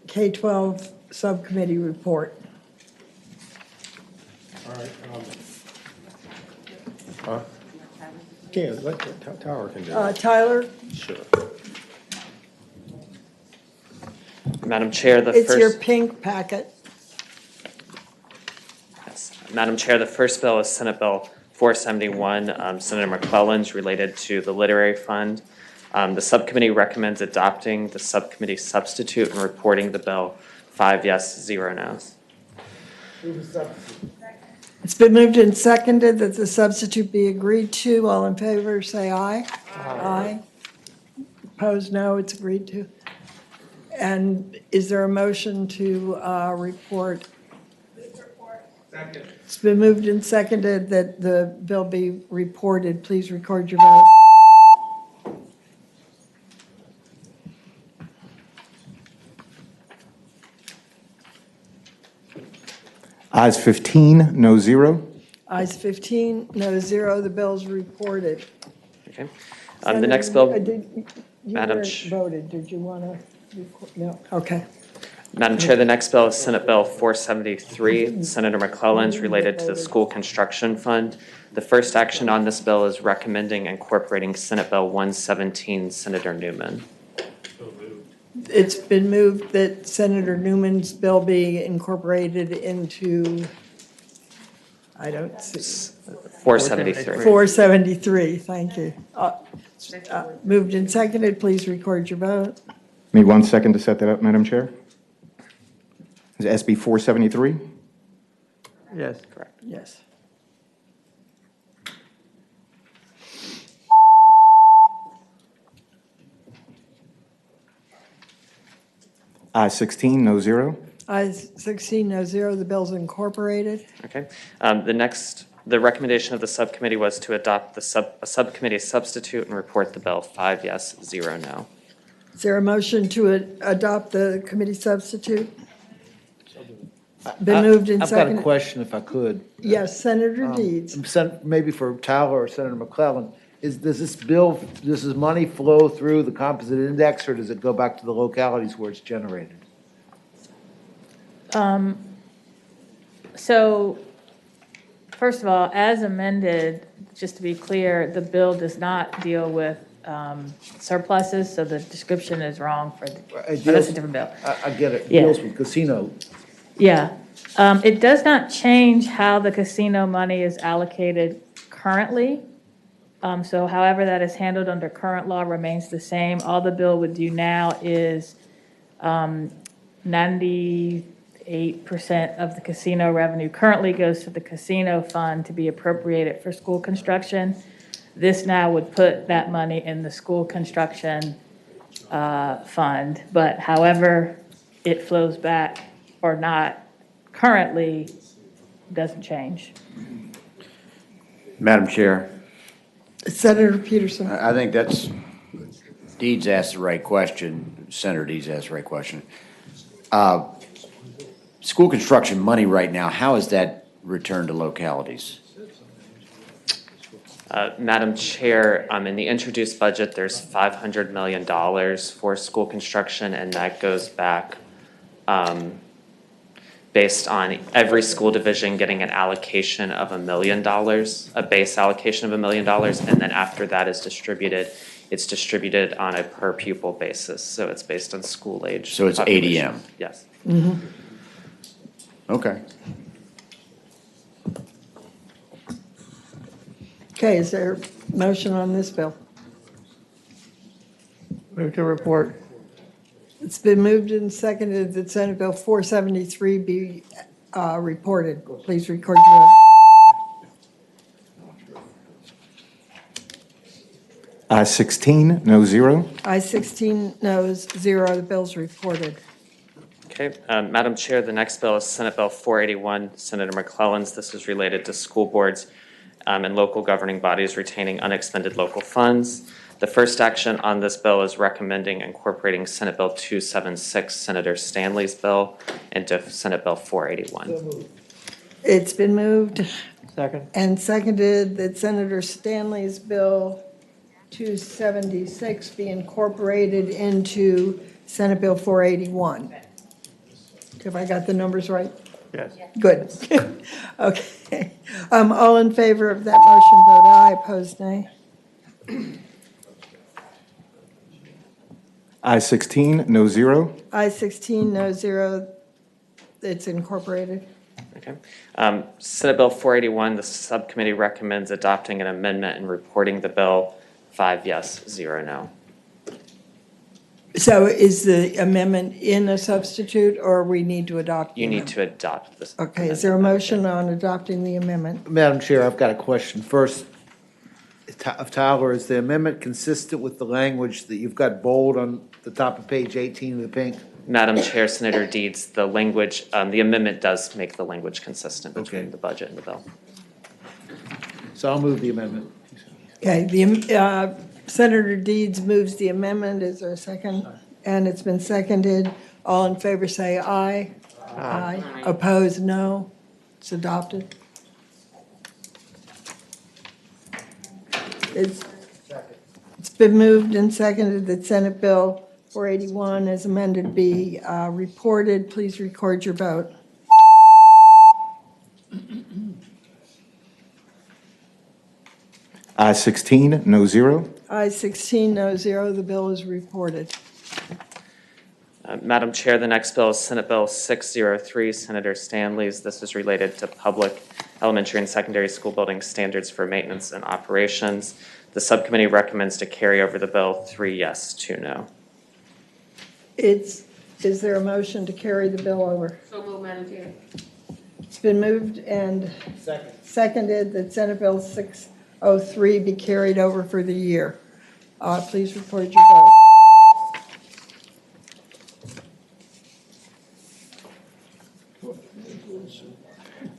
K-12 subcommittee report. All right. Yeah, let Tyler can do it. Tyler? Sure. Madam Chair, It's your pink packet. Madam Chair, the first bill is Senate Bill 471, Senator McClellan's related to the literary fund. The subcommittee recommends adopting the subcommittee substitute and reporting the bill. 5 yes, 0 no's. It's been moved and seconded that the substitute be agreed to. All in favor, say aye. Aye. Opposed, no, it's agreed to. And is there a motion to report? Second. It's been moved and seconded that the bill be reported. Please record your vote. Ayes 15, no 0. Ayes 15, no 0. The bill's reported. Okay. The next bill, You Madam weren't voted. Did you want to record? No. Okay. Madam Chair, the next bill is Senate Bill 473, Senator McClellan's related to the school construction fund. The first action on this bill is recommending incorporating Senate Bill 117, Senator Newman. It's been moved that Senator Newman's bill be incorporated into, I don't see. 473. 473, thank you. Moved and seconded, please record your vote. Need 1 second to set that up, Madam Chair. Is it SB 473? Yes. Correct. Yes. Ayes 16, no 0. Ayes 16, no 0. The bill's incorporated. Okay. The recommendation of the subcommittee was to adopt a subcommittee substitute and report the bill. 5 yes, 0 no. Is there a motion to adopt the committee substitute? Been moved and I've got a seconded. question, if I could. Yes, Senator Deeds. Maybe for Tyler or Senator McClellan. Does this money flow through the composite index, or does it go back to the localities where it's generated? So, first of all, as amended, just to be clear, the bill does not deal with surpluses, so the description is wrong for, that's a different bill. I get it. It Yeah. deals with casino. Yeah. It does not change how the casino money is allocated currently. So however that is handled under current law remains the same. All the bill would do now is 98% of the casino revenue currently goes to the casino fund to be appropriated for school construction. This now would put that money in the school construction fund, but however it flows back or not currently doesn't change. Madam Chair, Senator Peterson. I think that's, Deeds asked the right question, Senator Deeds asked the right question. School construction money right now, how is that returned to localities? Madam Chair, in the introduced budget, there's $500 million for school construction, and that goes back based on every school division getting an allocation of $1 million, a base allocation of $1 million, and then after that is distributed, it's distributed on a per pupil basis. So it's based on school age. So it's population. ADM? Yes. Mm-hmm. Okay. Okay, is there a motion on this bill? Move to report. It's been moved and seconded that Senate Bill 473 be reported. Please record your vote. Ayes 16, no 0. Ayes 16, noes 0. The bill's reported. Okay, Madam Chair, the next bill is Senate Bill 481, Senator McClellan's. This is related to school boards and local governing bodies retaining unexpended local funds. The first action on this bill is recommending incorporating Senate Bill 276, Senator Stanley's bill, into Senate Bill 481. It's been moved Second. and seconded that Senator Stanley's bill 276 be incorporated into Senate Bill 481. Have I got the numbers right? Yes. Good. Okay. All in favor of that motion, vote aye. Opposed, nay. Ayes 16, no 0. Ayes 16, no 0. It's incorporated. Okay. Senate Bill 481, the subcommittee recommends adopting an amendment and reporting the bill. 5 yes, 0 no. So is the amendment in a substitute, or we need to adopt? You need to adopt this. Okay, is there a motion on adopting the amendment? Madam Chair, I've got a question. First, Tyler, is the amendment consistent with the language that you've got bold on the top of page 18 of the pink? Madam Chair, Senator Deeds, the language, the amendment does make the language consistent between the budget and the bill. So I'll move the amendment. Okay, Senator Deeds moves the amendment. Is there a second? And it's been seconded. All in favor say aye. Aye. Opposed, no. It's adopted. It's been moved and seconded that Senate Bill 481 as amended be reported. Please record your vote. Ayes 16, no 0. Ayes 16, no 0. The bill is reported. Madam Chair, the next bill is Senate Bill 603, Senator Stanley's. This is related to public elementary and secondary school building standards for maintenance and operations. The subcommittee recommends to carry over the bill. 3 yes, 2 no. Is there a motion to carry the bill over? So moved, Madam Chair. It's been moved and seconded that Senate Bill 603 be carried over for the year. Please record your vote.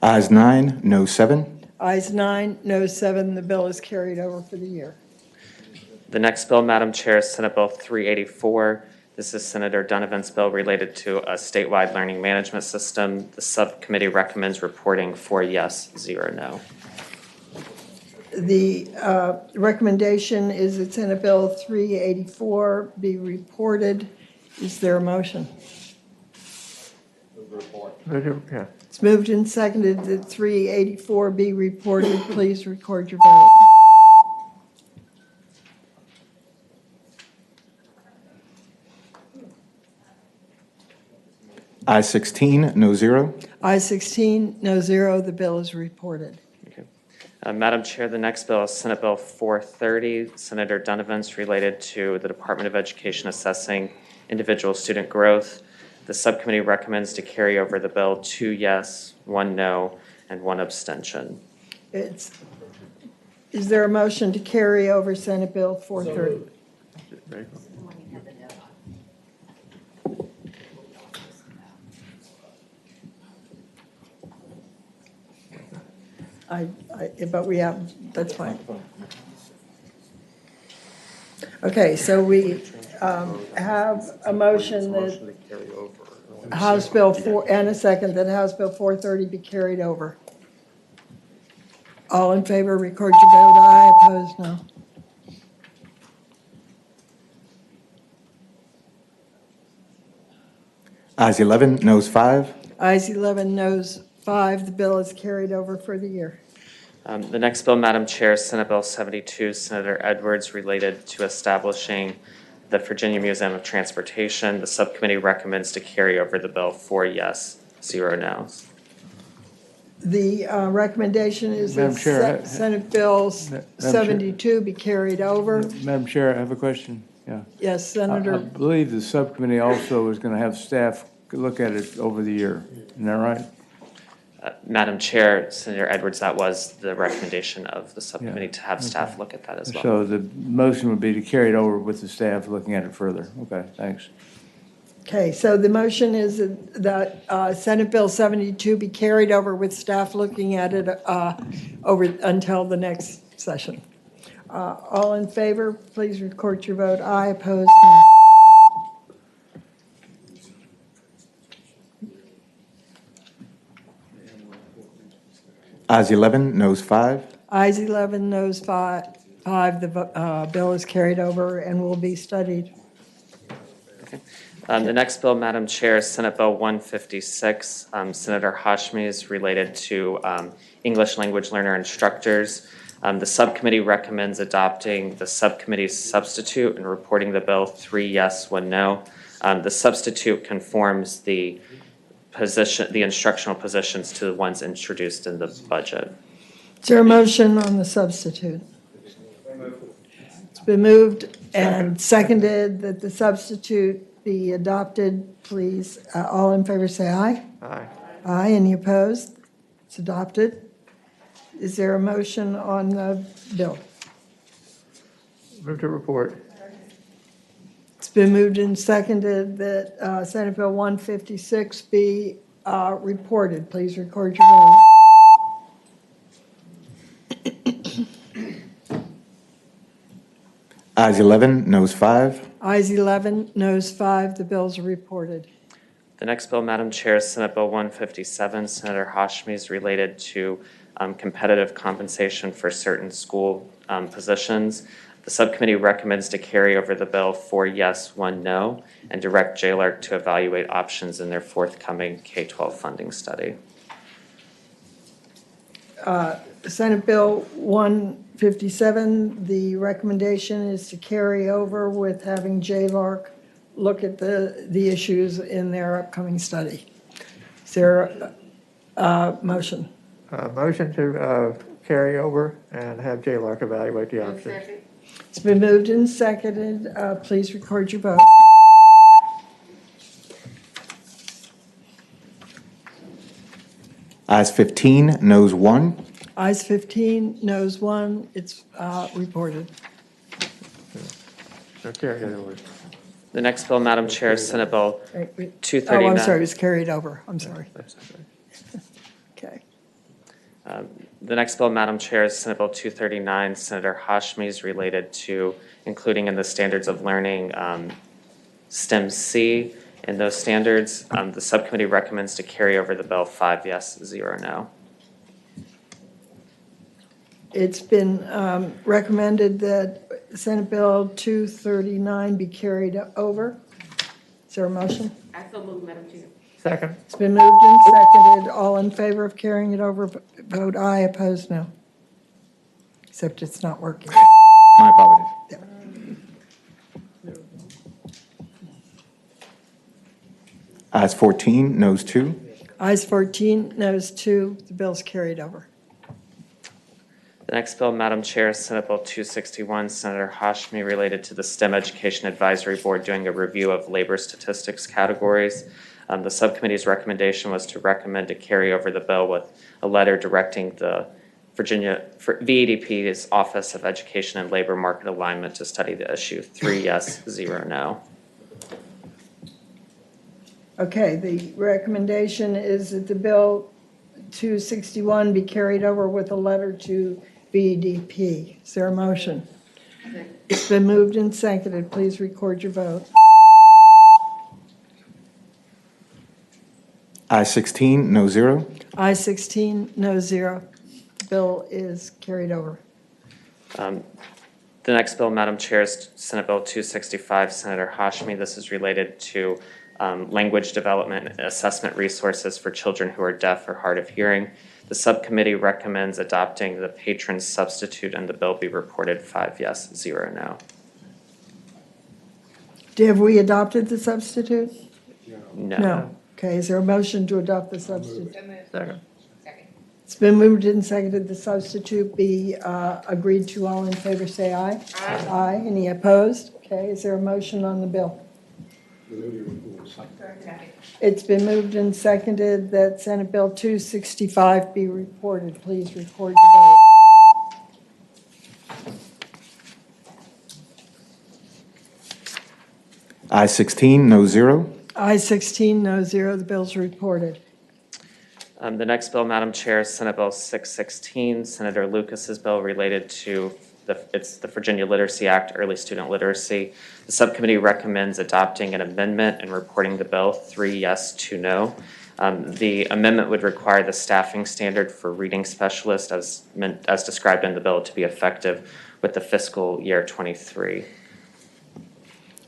Ayes 9, no 7. Ayes 9, no 7. The bill is carried over for the year. The next bill, Madam Chair, is Senate Bill 384. This is Senator Donovan's bill related to a statewide learning management system. The subcommittee recommends reporting. 4 yes, 0 no. The recommendation is that Senate Bill 384 be reported. Is there a motion? Yeah. It's moved and seconded that 384 be reported. Please record your vote. Ayes 16, no 0. Ayes 16, no 0. The bill is reported. Madam Chair, the next bill is Senate Bill 430, Senator Donovan's, related to the Department of Education assessing individual student growth. The subcommittee recommends to carry over the bill 2 yes, 1 no, and 1 abstention. Is there a motion to carry over Senate Bill 430? But we have, that's fine. Okay, so we have a motion that House Bill 4, and a second that House Bill 430 be carried over. All in favor, record your vote aye, opposed no. Ayes 11, noes 5. Ayes 11, noes 5, the bill is carried over for the year. The next bill, Madam Chair, is Senate Bill 72, Senator Edwards, related to establishing the Virginia Museum of Transportation. The subcommittee recommends to carry over the bill 4 yes, 0 no's. The recommendation is that Madam Chair, Senate Bill 72 be carried over. Madam Chair, I have a question. Yeah. Yes, I Senator. believe the subcommittee also is going to have staff look at it over the year. Isn't that right? Madam Chair, Senator Edwards, that was the recommendation of the subcommittee to have staff look at that as well. So the motion would be to carry it over with the staff looking at it further. Okay, thanks. Okay, so the motion is that Senate Bill 72 be carried over with staff looking at it over until the next session. All in favor, please record your vote aye, opposed no. Ayes 11, noes 5. Ayes 11, noes 5. The bill is carried over and will be studied. The next bill, Madam Chair, is Senate Bill 156, Senator Hashmi's, related to English language learner instructors. The subcommittee recommends adopting the subcommittee's substitute and reporting the bill 3 yes, 1 no. The substitute conforms the instructional positions to the ones introduced in the budget. Is there a motion on the substitute? It's been moved and seconded that the substitute be adopted. Please, all in favor say aye. Aye. Aye. Any opposed? It's adopted. Is there a motion on the bill? Move to report. It's been moved and seconded that Senate Bill 156 be reported. Please record your vote. Ayes 11, noes 5. Ayes 11, noes 5. The bills are reported. The next bill, Madam Chair, is Senate Bill 157, Senator Hashmi's, related to competitive compensation for certain school positions. The subcommittee recommends to carry over the bill 4 yes, 1 no, and direct JLARC to evaluate options in their forthcoming K-12 funding study. Senate Bill 157, the recommendation is to carry over with having JLARC look at the issues in their upcoming study. Is there a motion? Motion to carry over and have JLARC evaluate the options. It's been moved and seconded. Please record your vote. Ayes 15, noes 1. Ayes 15, noes 1. It's reported. So carry it over. The next bill, Madam Chair, is Senate Bill Oh, 239. I'm sorry, it was carried over. I'm sorry. Okay. The next bill, Madam Chair, is Senate Bill 239, Senator Hashmi's, related to including in the standards of learning STEM C. In those standards, the subcommittee recommends to carry over the bill 5 yes, 0 no. It's been recommended that Senate Bill 239 be carried over. Is there a motion? I so move, Madam Chair. Second. It's been moved and seconded. All in favor of carrying it over, vote aye, opposed no. Except it's not working. My apologies. Ayes 14, noes 2. Ayes 14, noes 2. The bill's carried over. next bill, Madam Chair, is Senate Bill 261, Senator Hashmi, related to the STEM Education Advisory Board doing a review of labor statistics categories. The subcommittee's recommendation was to recommend to carry over the bill with a letter directing the VEDP's Office of Education and Labor Market Alignment to study the issue. 3 yes, 0 no. Okay, the recommendation is that the bill 261 be carried over with a letter to VEDP. Is there a motion? It's been moved and seconded. Please record your vote. I 16, no 0. I 16, no 0. Bill is carried over. The next bill, Madam Chair, is Senate Bill 265, Senator Hashmi. This is related to language development and assessment resources for children who are deaf or hard of hearing. The subcommittee recommends adopting the patron substitute, and the bill be reported 5 yes, 0 no. Have we adopted the substitute? No. Okay, is there a motion to adopt the substitute? Second. It's been moved and seconded the substitute be agreed to. All in favor, say aye. Aye. Aye. Any opposed? Okay, is there a motion on the bill? It's been moved and seconded that Senate Bill 265 be reported. Please record your vote. I 16, no 0. I 16, no 0. The bill's reported. The next bill, Madam Chair, is Senate Bill 616, Senator Lucas's bill related to the Virginia Literacy Act, Early Student Literacy. The subcommittee recommends adopting an amendment and reporting the bill 3 yes, 2 no. The amendment would require the staffing standard for reading specialists as described in the bill to be effective with the fiscal year 23.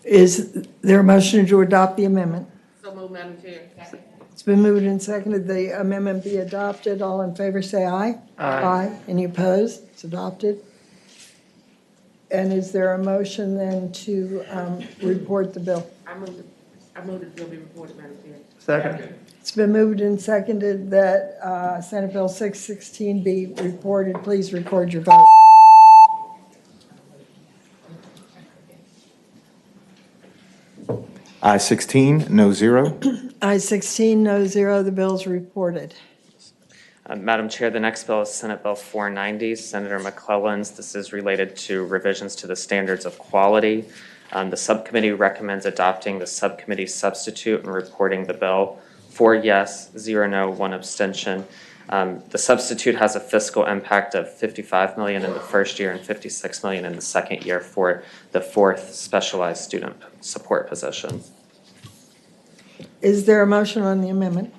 Is there a motion to adopt the amendment? So moved, Madam Chair. It's been moved and seconded the amendment be adopted. All in favor say aye. Aye. Any opposed? It's adopted. And is there a motion then to report the bill? I move the bill be reported, Madam Chair. Second. It's been moved and seconded that Senate Bill 616 be reported. Please record your vote. I 16, no 0. I 16, no 0. The bill's reported. Madam Chair, the next bill is Senate Bill 490, Senator McClellan's. This is related to revisions to the standards of quality. The subcommittee recommends adopting the subcommittee substitute and reporting the bill 4 yes, 0 no, 1 abstention. The substitute has a fiscal impact of $55 million in the first year and $56 million in the second year for the 4th specialized student support position. Is there a motion on the amendment?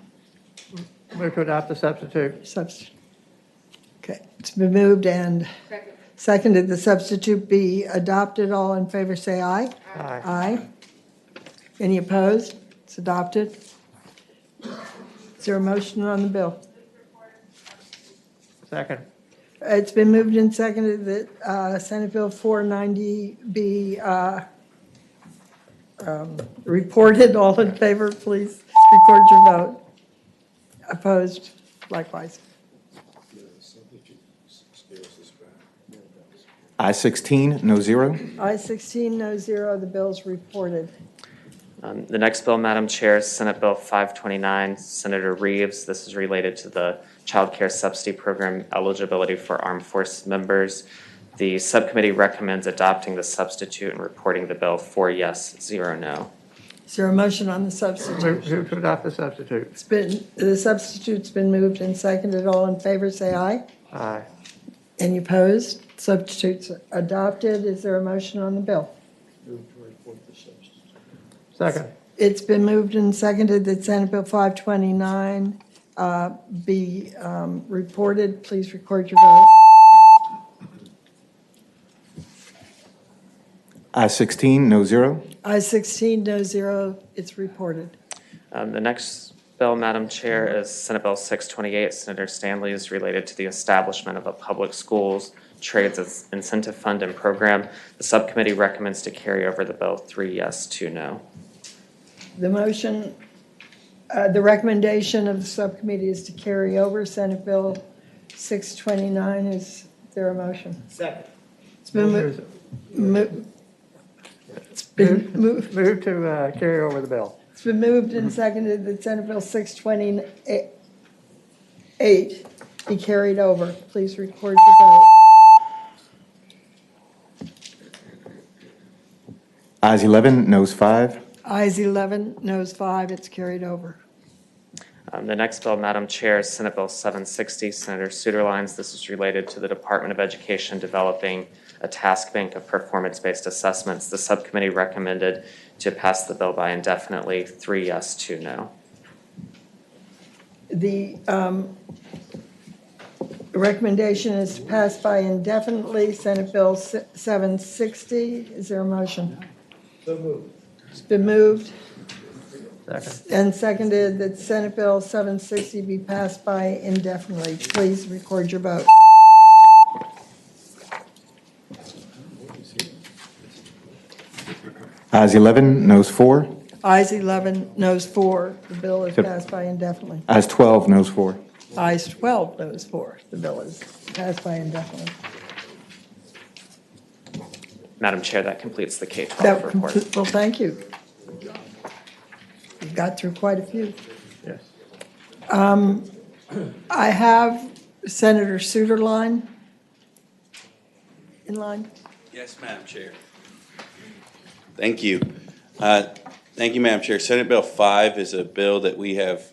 Move to adopt the substitute. Substitute. Okay, it's been moved and seconded. The substitute be adopted. All in favor say aye. Aye. Aye. Any opposed? It's adopted. Is there a motion on the bill? Second. It's been moved and seconded that Senate Bill 490 be reported. All in favor, please record your vote. Opposed, likewise. I 16, no 0. I 16, no 0. The bill's reported. The next bill, Madam Chair, is Senate Bill 529, Senator Reeves. This is related to the Child Care Subsidy Program eligibility for armed force members. The subcommittee recommends adopting the substitute and reporting the bill 4 yes, 0 no. Is there a motion on the substitute? Move to adopt the substitute. The substitute's been moved and seconded. All in favor, say aye. Aye. Any opposed? Substitute's adopted. Is there a motion on the bill? Second. It's been moved and seconded that Senate Bill 529 be reported. Please record your vote. I 16, no 0. I 16, no 0. It's reported. The next bill, Madam Chair, is Senate Bill 628, Senator Stanley, is related to the establishment of a public schools trades incentive fund and program. The subcommittee recommends to carry over the bill 3 yes, 2 no. The motion, the recommendation of the subcommittee is to carry over Senate Bill 629 is Is there a motion? Second. It's been moved. Move to carry over the bill. It's been moved and seconded that Senate Bill 628 be carried over. Please record your vote. Ayes 11, noes 5. Ayes 11, noes 5, it's carried over. The next bill, Madam Chair, is Senate Bill 760, Senator Suderlines. This is related to the Department of Education developing a task bank of performance-based assessments. The subcommittee recommended to pass the bill by indefinitely, 3 yes, 2 no. The recommendation is to pass by indefinitely Senate Bill 760. Is there a motion? So moved. It's been moved Second. and seconded that Senate Bill 760 be passed by indefinitely. Please record your vote. Ayes 11, noes 4. Ayes 11, noes 4. The bill is Yep. passed by indefinitely. Ayes 12, noes 4. Ayes 12, noes 4. The bill is passed by indefinitely. Madam Chair, that completes the K-12 That report. Well, thank you. You got through quite a few. Yes. I have Senator Suderline in line. Yes, Madam Chair. Thank you. Thank you, Madam Chair. Senate Bill 5 is a bill that we have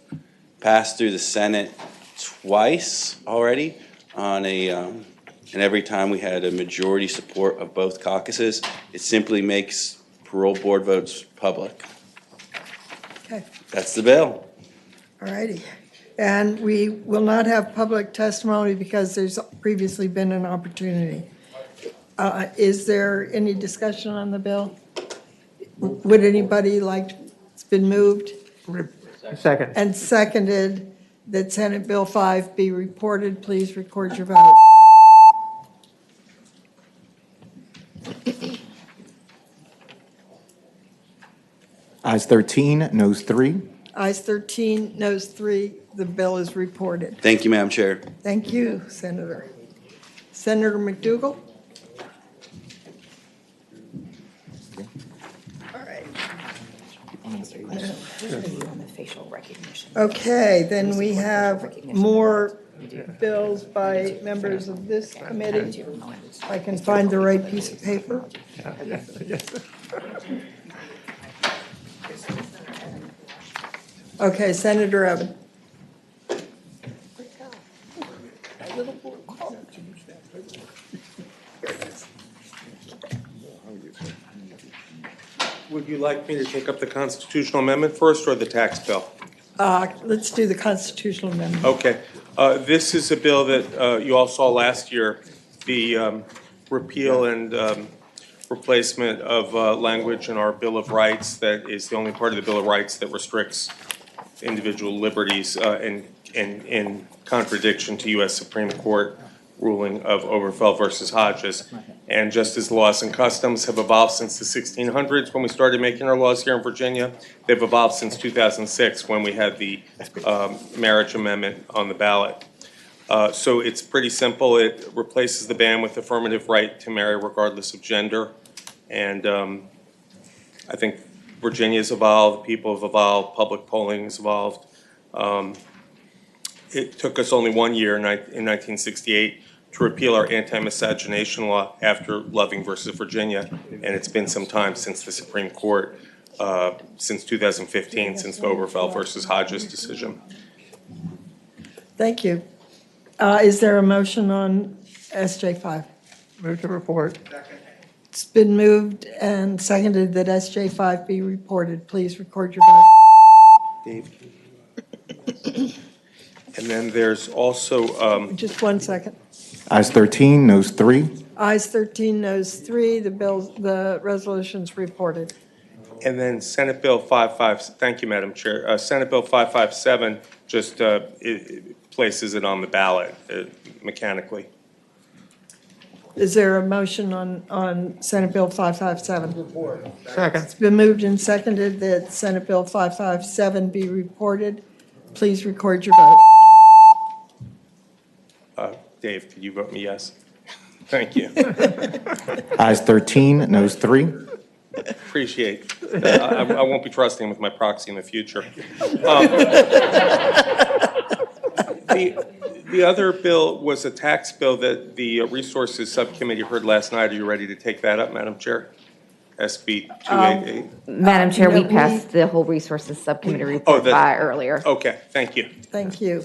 passed through the Senate twice already on and every time we had a majority support of both caucuses. It simply makes parole board votes public. Okay. That's the bill. All righty. And we will not have public testimony because there's previously been an opportunity. Is there any discussion on the bill? Would anybody like, it's been moved? Second. And seconded that Senate Bill 5 be reported. Please record your vote. Ayes 13, noes 3. Ayes 13, noes 3. The bill is reported. Thank you, Madam Chair. Thank you, Senator. Senator McDougal? All right. Okay, then we have more bills by members of this committee. If I can find the right piece of paper. Okay, Senator Evan. Would you like me to take up the constitutional amendment first or the tax bill? Let's do the constitutional amendment. Okay. This is a bill that you all saw last year, the repeal and replacement of language in our Bill of Rights that is the only part of the Bill of Rights that restricts individual liberties in contradiction to U.S. Supreme Court ruling of Oberfeld versus Hodges. And just as laws and customs have evolved since the 1600s when we started making our laws here in Virginia, they've evolved since 2006 when we had the marriage amendment on the ballot. So it's pretty simple. It replaces the ban with affirmative right to marry regardless of gender. And I think Virginia's evolved, people have evolved, public polling has evolved. It took us only 1 year in 1968 to repeal our anti-miscegenation law after Loving versus Virginia, and it's been some time since the Supreme Court, since 2015, since the Oberfeld versus Hodges decision. Thank you. Is there a motion on SJ5? Move to report. It's been moved and seconded that SJ5 be reported. Please record your vote. Dave. And then there's also just 1 second. Ayes 13, noes 3. Ayes 13, noes 3. The resolution's reported. And then Senate Bill 55, thank you, Madam Chair. Senate Bill 557 just it places it on the ballot mechanically. Is there a motion on Senate Bill 557? Second. It's been moved and seconded that Senate Bill 557 be reported. Please record your vote. Dave, could you vote me yes? Thank you. Ayes 13, noes 3. Appreciate. I won't be trusting him with my proxy in the future. The other bill was a tax bill that the Resources Subcommittee heard last night. Are you ready to take that up, Madam Chair? SB 288. Madam Chair, no, we passed the whole Resources Subcommittee Oh, report by earlier. Okay, thank you. Thank you.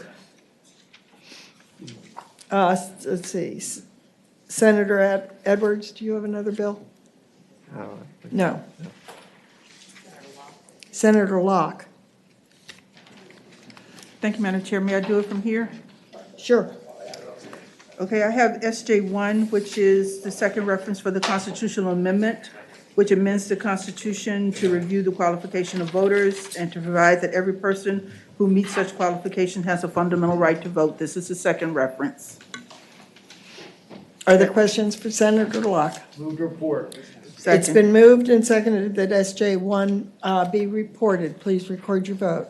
Let's see. Senator Edwards, do you have another bill? No. Senator Locke? Thank you, Madam Chair. May I do it from here? Sure. Okay, I have SJ1, which is the second reference for the constitutional amendment, which amends the Constitution to review the qualification of voters and to provide that every person who meets such qualification has a fundamental right to vote. This is the second reference. Are there questions for Senator Locke? Move to report. It's been moved and seconded that SJ1 be reported. Please record your vote.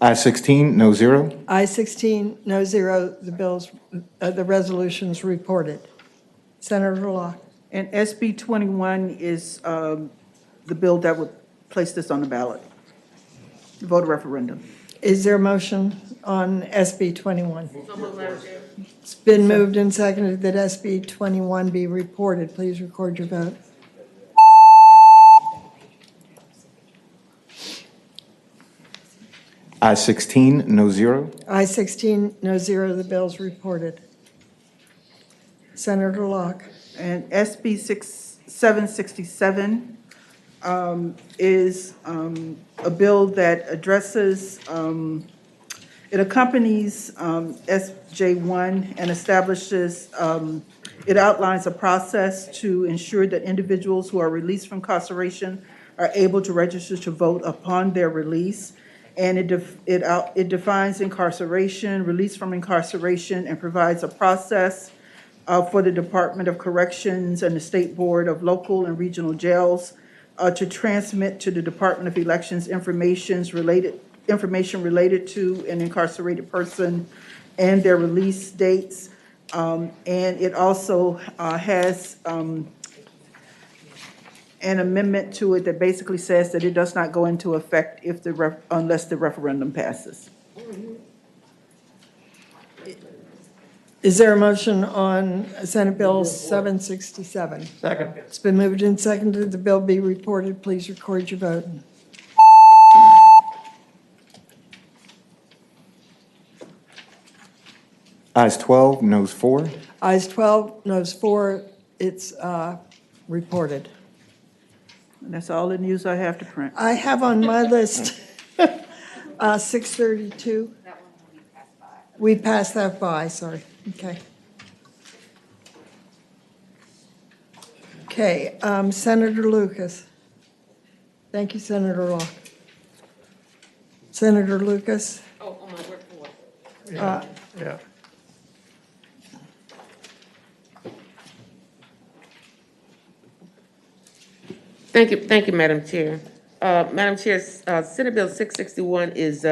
Ayes 16, no 0. Ayes 16, no 0. The resolution's reported. Senator Locke. And SB 21 is the bill that would place this on the ballot, the voter referendum. Is there a motion on SB 21? It's been moved and seconded that SB 21 be reported. Please record your vote. Ayes 16, no 0. Ayes 16, no 0. The bill's reported. Senator Locke. And SB 767 is a bill that addresses, it accompanies SJ1 and establishes, it outlines a process to ensure that individuals who are released from incarceration are able to register to vote upon their release. And it defines incarceration, release from incarceration, and provides a process for the Department of Corrections and the State Board of Local and Regional Jails to transmit to the Department of Elections information related to an incarcerated person and their release dates. And it also has an amendment to it that basically says that it does not go into effect unless the referendum passes. Is there a motion on Senate Bill 767? Second. It's been moved and seconded. The bill be reported. Please record your vote. Ayes 12, noes 4. Ayes 12, noes 4. It's reported. And that's all the news I have to print. I have on my list 632. We passed that by, sorry. Okay. Okay, Senator Lucas. Thank you, Senator Locke. Senator Lucas. Oh, on my report. Yeah. Thank you, Madam Chair. Madam Chair, Senate Bill 661 is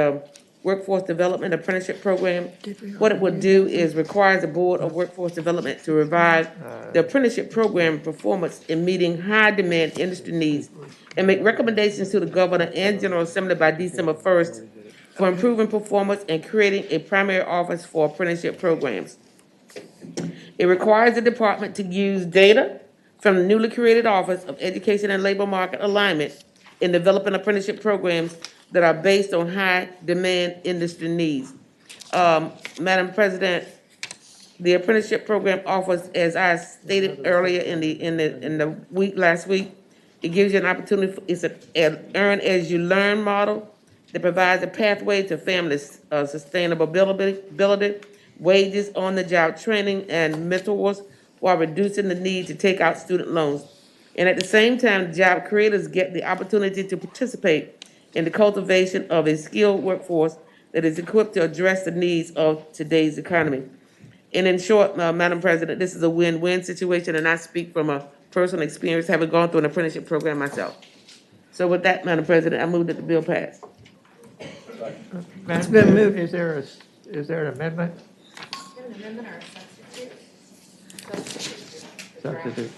Workforce Development Apprenticeship Program. What it would do is require the Board of Workforce Development to revive the apprenticeship program performance in meeting high demand industry needs and make recommendations to the Governor and General Assembly by December 1st for improving performance and creating a primary office for apprenticeship programs. It requires the department to use data from the newly created Office of Education and Labor Market Alignment in developing apprenticeship programs that are based on high-demand industry needs. Madam President, the apprenticeship program offers, as I stated earlier in the week last week, it gives you an opportunity. It's an earn-as-you-learn model that provides a pathway to family sustainability, wages, on-the-job training, and mentors, while reducing the need to take out student loans. And at the same time, job creators get the opportunity to participate in the cultivation of a skilled workforce that is equipped to address the needs of today's economy. And in short, Madam President, this is a win-win situation, and I speak from a personal experience, having gone through an apprenticeship program myself. So with that, Madam President, I move that the bill pass. Madam been Chair, moved. Is there an amendment? An amendment or a substitute? Substitute.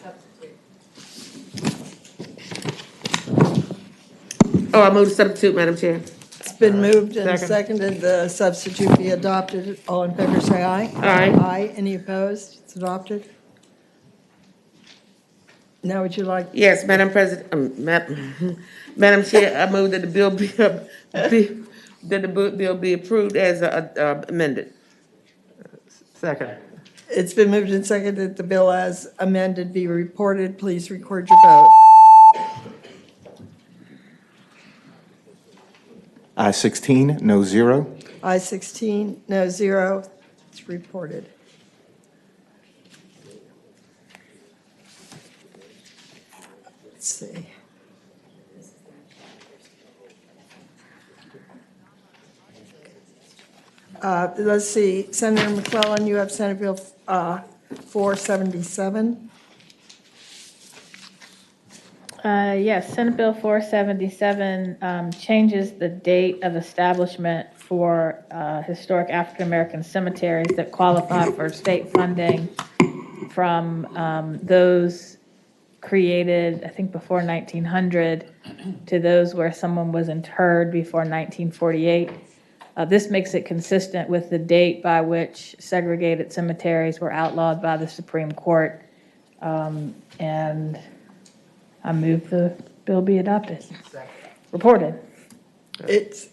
Oh, I move to substitute, Madam Chair. It's been moved and Second. seconded, the substitute be adopted. All in favor, say aye. Aye. Aye. Any opposed? It's adopted. Now would you like? Yes, Madam President, Madam Chair, I move that the bill be approved as amended. Second. It's been moved and seconded, the bill as amended be reported. Please record your vote. Ayes 16, no 0. Aye 16, no 0. It's reported. Let's see. Let's see, Senator McClellan, you have Senate Bill 477. Yes, Senate Bill 477 changes the date of establishment for historic African-American cemeteries that qualify for state funding from those created, I think, before 1900 to those where someone was interred before 1948. This makes it consistent with the date by which segregated cemeteries were outlawed by the Supreme Court. And I move the bill be adopted. Reported. It's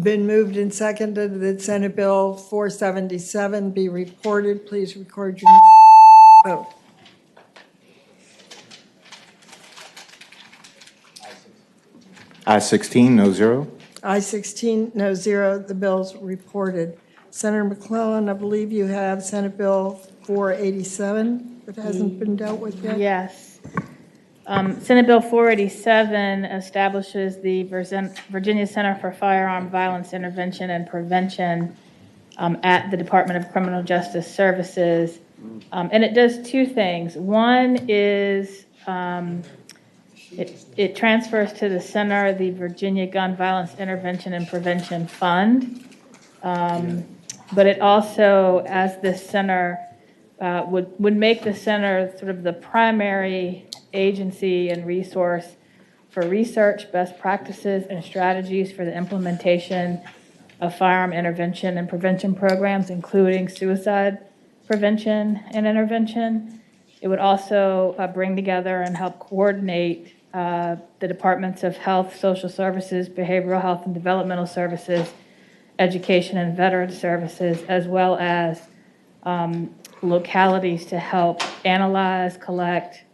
been moved and seconded that Senate Bill 477 be reported. Please record your vote. Ayes 16, no 0. Aye 16, no 0. The bill's reported. Senator McClellan, I believe you have Senate Bill 487 that hasn't been dealt with yet? Yes. Senate Bill 487 establishes the Virginia Center for Firearm Violence Intervention and Prevention at the Department of Criminal Justice Services. And it does two things. One is it transfers to the center the Virginia Gun Violence Intervention and Prevention Fund. But it also, as this center, would make the center sort of the primary agency and resource for research, best practices, and strategies for the implementation of firearm intervention and prevention programs, including suicide prevention and intervention. It would also bring together and help coordinate the Departments of Health, Social Services, Behavioral Health and Developmental Services, Education and Veteran Services, as well as localities to help analyze, collect,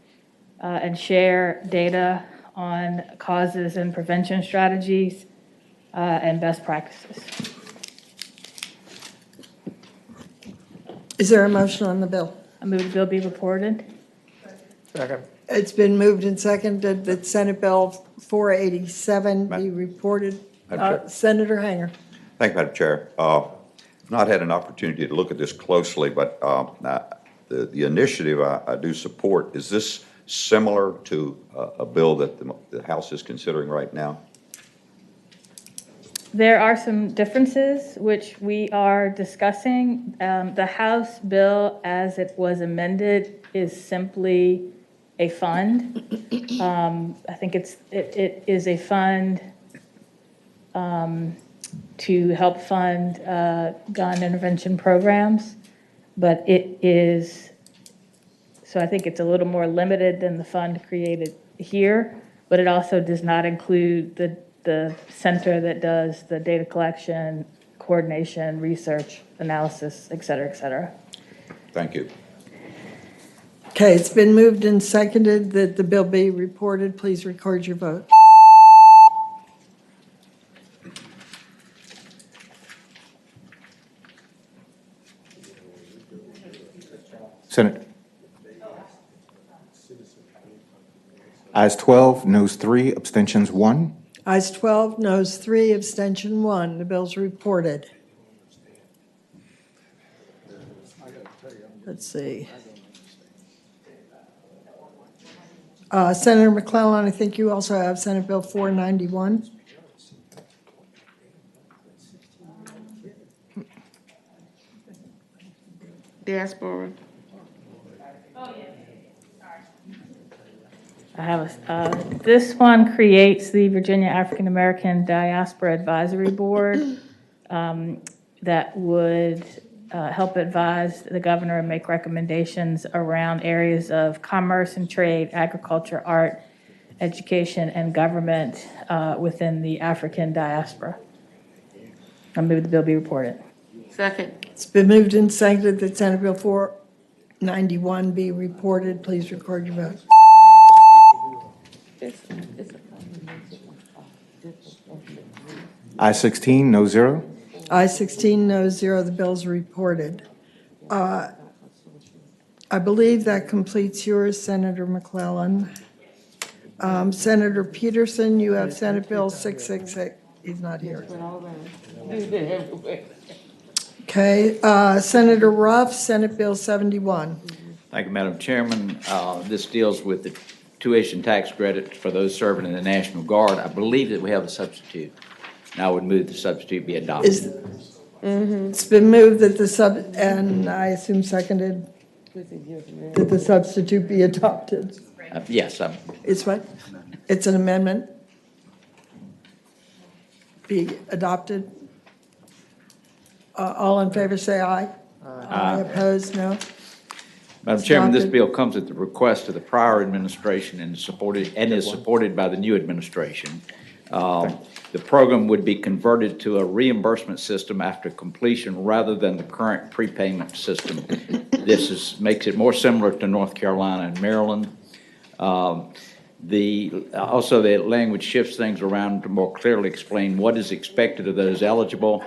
and share data on causes and prevention strategies and best practices. Is there a motion on the bill? I move the bill be reported. Second. It's been moved and seconded that Senate Bill 487 be reported. Madam Chair. Senator Hanger. Thank you, Madam Chair. I've not had an opportunity to look at this closely, but the initiative I do support. Is this similar to a bill that the House is considering right now? There are some differences which we are discussing. The House bill, as it was amended, is simply a fund. I think it is a fund to help fund gun intervention programs, but it is, so I think it's a little more limited than the fund created here, but it also does not include the center that does the data collection, coordination, research, analysis, et cetera, et cetera. Thank you. Okay, it's been moved and seconded that the bill be reported. Please record your vote. Senate. Ayes 12, noes 3, abstentions 1. Ayes 12, noes 3, abstention 1. The bill's reported. Let's see. Senator McClellan, I think you also have Senate Bill 491. Diaspora. I have this one creates the Virginia African American Diaspora Advisory Board that would help advise the governor and make recommendations around areas of commerce and trade, agriculture, art, education, and government within the African diaspora. I move the bill be reported. Second. It's been moved and seconded that Senate Bill 491 be reported. Please record your vote. Ayes 16, no zero. Ayes 16, no zero. The bill is reported. I believe that completes yours, Senator McClellan. Senator Peterson, you have Senate Bill 666. He's not here. Okay. Senator Ruff, Senate Bill 71. Thank you, Madam Chairman. This deals with the tuition tax credit for those serving in the National Guard. I believe that we have a substitute, and I would move the substitute be adopted. It's been moved that and I assume seconded, that the substitute be adopted. Yes. It's what? It's an amendment? Be adopted? All in favor say aye. Aye. Opposed, no. Madam Chairman, this bill comes at the request of the prior administration and is supported by the new administration. The program would be converted to a reimbursement system after completion rather than the current prepayment system. This makes it more similar to North Carolina and Maryland. Also, the language shifts things around to more clearly explain what is expected of those eligible.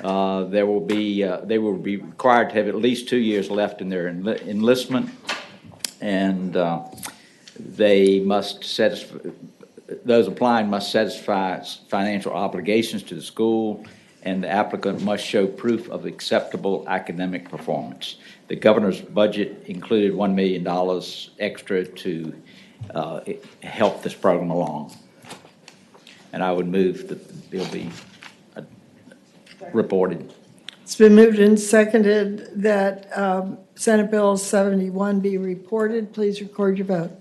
They will be required to have at least 2 years left in their enlistment, and they must satisfy. Those applying must satisfy financial obligations to the school, and the applicant must show proof of acceptable academic performance. The governor's budget included $1 million extra to help this program along. And I would move that the bill be reported. It's been moved and seconded that Senate Bill 71 be reported. Please record your vote.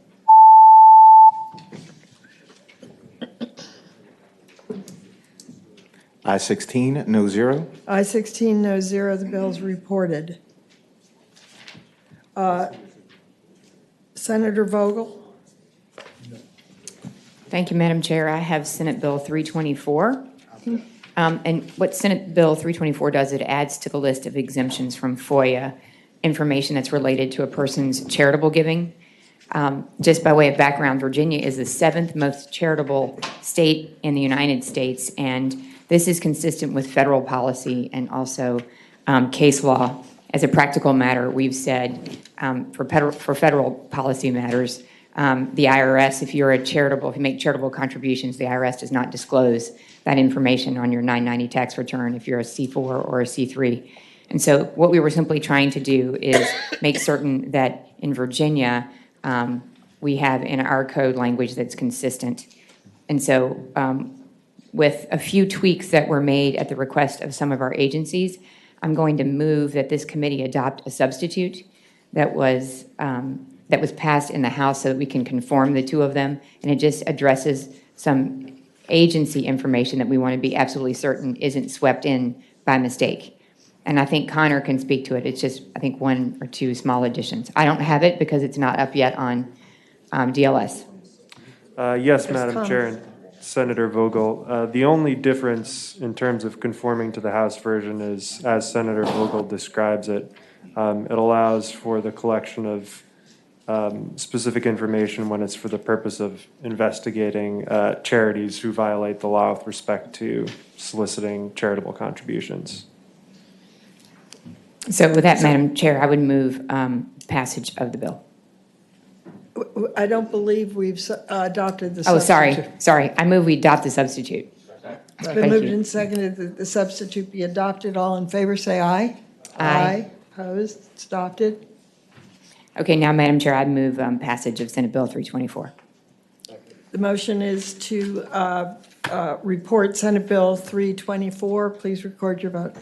Ayes 16, no zero. Ayes 16, no zero. The bill is reported. Senator Vogel. Thank you, Madam Chair. I have Senate Bill 324. And what Senate Bill 324 does, it adds to the list of exemptions from FOIA information that's related to a person's charitable giving. Just by way of background, Virginia is the 7th most charitable state in the United States, and this is consistent with federal policy and also case law. As a practical matter, we've said for federal policy matters, the IRS, if you make charitable contributions, the IRS does not disclose that information on your 990 tax return if you're a C4 or a C3. And so what we were simply trying to do is make certain that in Virginia, we have in our code language that's consistent. And so with a few tweaks that were made at the request of some of our agencies, I'm going to move that this committee adopt a substitute that was passed in the House so that we can conform the two of them. And it just addresses some agency information that we want to be absolutely certain isn't swept in by mistake. And I think Connor can speak to it. It's just, I think, 1 or 2 small additions. I don't have it because it's not up yet on DLS. Yes, Madam Chair and Senator Vogel. The only difference in terms of conforming to the House version is, as Senator Vogel describes it, it allows for the collection of specific information when it's for the purpose of investigating charities who violate the law with respect to soliciting charitable contributions. So with that, Madam Chair, I would move passage of the bill. I don't believe we've adopted the Oh, substitute. sorry. I move we adopt the substitute. It's been moved and seconded that the substitute be adopted. All in favor say aye. Aye. Opposed? It's adopted. Okay, now, Madam Chair, I move passage of Senate Bill 324. The motion is to report Senate Bill 324. Please record your vote.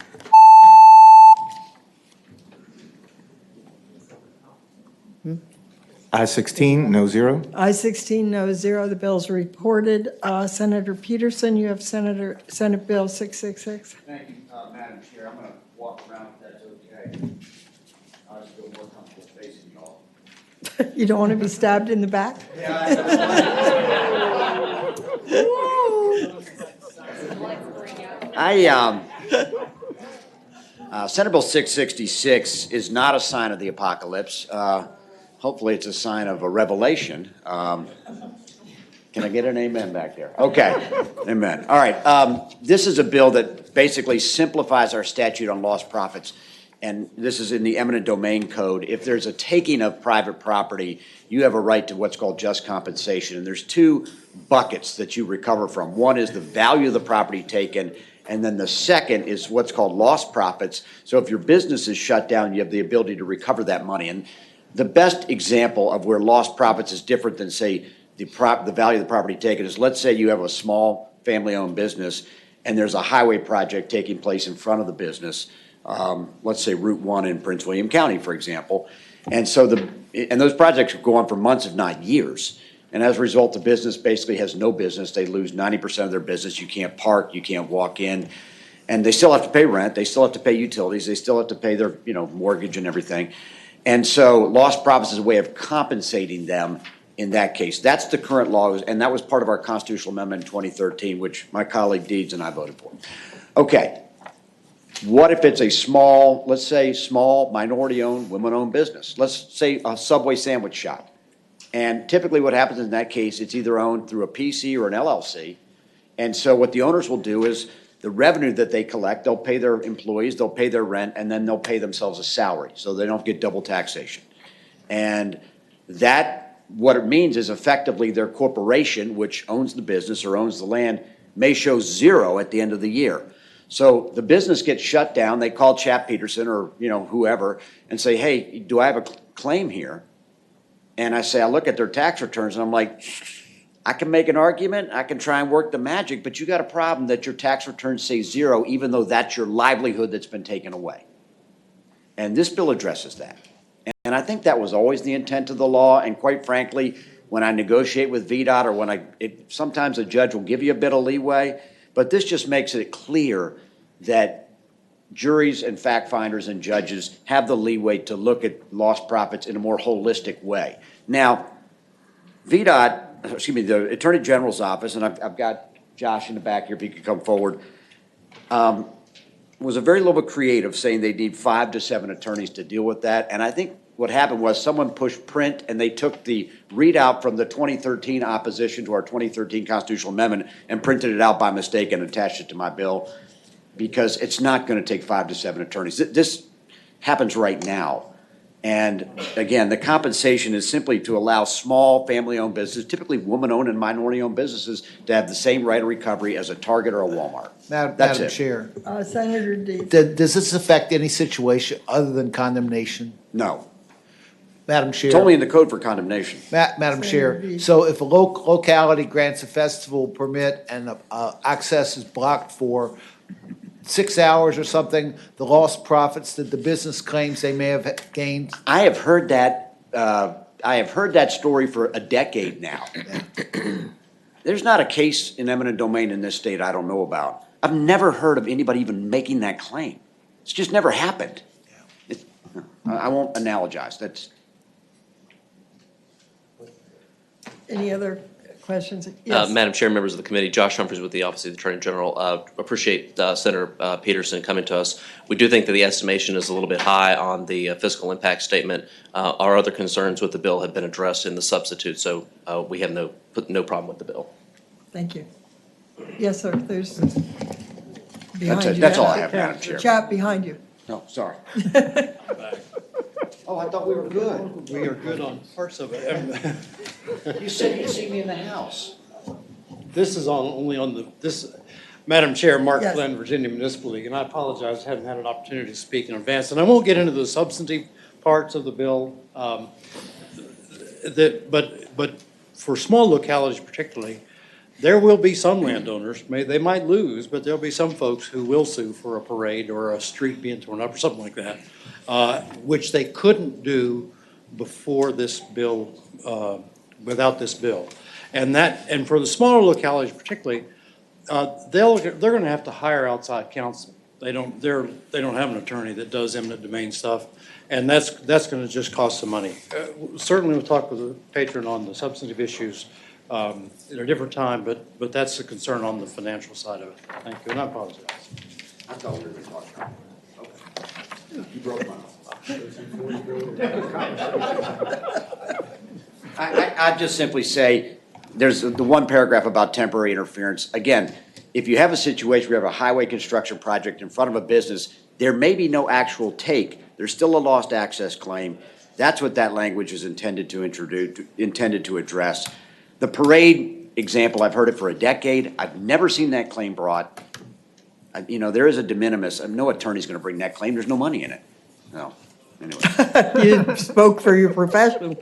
Ayes 16, no zero. Ayes 16, no zero. The bill is reported. Senator Peterson, you have Senate Bill 666. Thank you, Madam Chair. I'm going to walk around if that's okay. I just feel more comfortable facing y'all. You don't want to be stabbed in the back? Senate Bill 666 is not a sign of the apocalypse. Hopefully, it's a sign of a revelation. Can I get an amen back there? Okay, amen. All right, this is a bill that basically simplifies our statute on lost profits, and this is in the eminent domain code. If there's a taking of private property, you have a right to what's called just compensation, and there's two buckets that you recover from. One is the value of the property taken, and then the second is what's called lost profits. So if your business is shut down, you have the ability to recover that money. And the best example of where lost profits is different than, say, the value of the property taken is, let's say you have a small family-owned business and there's a highway project taking place in front of the business, let's say Route 1 in Prince William County, for example. And so those projects go on for months, if not years. And as a result, the business basically has no business. They lose 90% of their business. You can't park, you can't walk in. And they still have to pay rent, they still have to pay utilities, they still have to pay their mortgage and everything. And so lost profits is a way of compensating them in that case. That's the current law, and that was part of our constitutional amendment in 2013, which my colleague Deeds and I voted for. Okay, what if it's a small, let's say small, minority-owned, women-owned business? Let's say a Subway sandwich shop. And typically what happens in that case, it's either owned through a PC or an LLC. And so what the owners will do is the revenue that they collect, they'll pay their employees, they'll pay their rent, and then they'll pay themselves a salary, so they don't get double taxation. And that, what it means is effectively their corporation, which owns the business or owns the land, may show zero at the end of the year. So the business gets shut down, they call Chap Peterson or whoever and say, hey, do I have a claim here? And I say, I look at their tax returns and I'm like, I can make an argument, I can try and work the magic, but you got a problem that your tax returns say zero, even though that's your livelihood that's been taken away. And this bill addresses that. And I think that was always the intent of the law, and quite frankly, when I negotiate with VDOT or when sometimes a judge will give you a bit of leeway, but this just makes it clear that juries and fact finders and judges have the leeway to look at lost profits in a more holistic way. Now, the Attorney General's office, and I've got Josh in the back here if he could come forward, was a very little bit creative, saying they need 5 to 7 attorneys to deal with that. And I think what happened was someone pushed print and they took the readout from the 2013 opposition to our 2013 constitutional amendment and printed it out by mistake and attached it to my bill, because it's not going to take 5 to 7 attorneys. This happens right now. And again, the compensation is simply to allow small family-owned businesses, typically woman-owned and minority-owned businesses, to have the same right of recovery as a Target or a Walmart. Madam Chair, Senator Deeds. does this affect any situation other than condemnation? No. Madam Chair. It's only in the code for condemnation. Madam Chair, so if a locality grants a festival permit and access is blocked for 6 hours or something, the lost profits that the business claims they may have gained? I have heard that. I have heard that story for a decade now. There's not a case in eminent domain in this state I don't know about. I've never heard of anybody even making that claim. It's just never happened. I won't analogize. That's. Any other questions? Yes. Madam Chair, members of the committee, Josh Humphreys with the Office of the Attorney General. Appreciate Senator Peterson coming to us. We do think that the estimation is a little bit high on the fiscal impact statement. Our other concerns with the bill have been addressed in the substitute, so we have no problem with the bill. Thank you. Yes, sir. There's behind you. That's all I have, Madam Chair. Chap behind you. No, sorry. Oh, I thought we were good. We are good on parts of it. You said you'd see me in the House. This is only on this. Madam Chair, Mark Yes. Flynn, Virginia Municipal League, and I apologize, I haven't had an opportunity to speak in advance, and I won't get into the substantive parts of the bill. But for small localities particularly, there will be some landowners, they might lose, but there'll be some folks who will sue for a parade or a street being torn up or something like that, which they couldn't do before this bill, without this bill. And for the smaller localities particularly, they're gonna have to hire outside counsel. They don't have an attorney that does eminent domain stuff, and that's gonna just cost some money. Certainly we'll talk with the patron on the substantive issues at a different time, but that's the concern on the financial side of it. Thank you, and I apologize. I thought we were talking about it. Okay. You broke my I just simply say, there's the one paragraph about temporary interference. Again, if you have a situation where you have a highway construction project in front of a business, there may be no actual take. There's still a lost access claim. That's what that language is intended to address. The parade example, I've heard it for a decade. I've never seen that claim brought. There is a de minimis. No attorney's going to bring that claim. There's no money in it. No. Anyway. You spoke for your profession.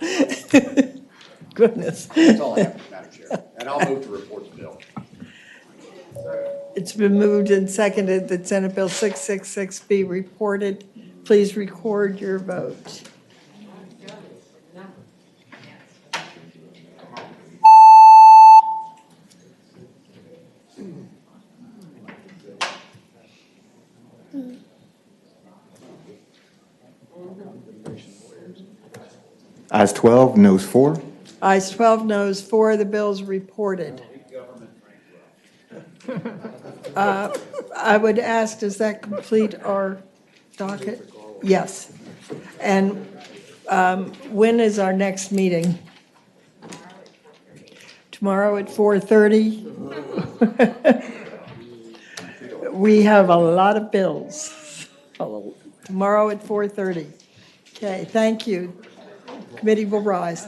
Goodness. That's all I have, Madam Chair. And I'll move to report the bill. It's been moved and seconded that Senate Bill 666 be reported. Please record your vote. Ayes 12, noes 4. Ayes 12, noes 4. The bill is reported. I would ask, does that complete our docket? Yes. And when is our next meeting? Tomorrow at 4:30? We have a lot of bills. Tomorrow at 4:30. Okay, thank you. Committee will rise.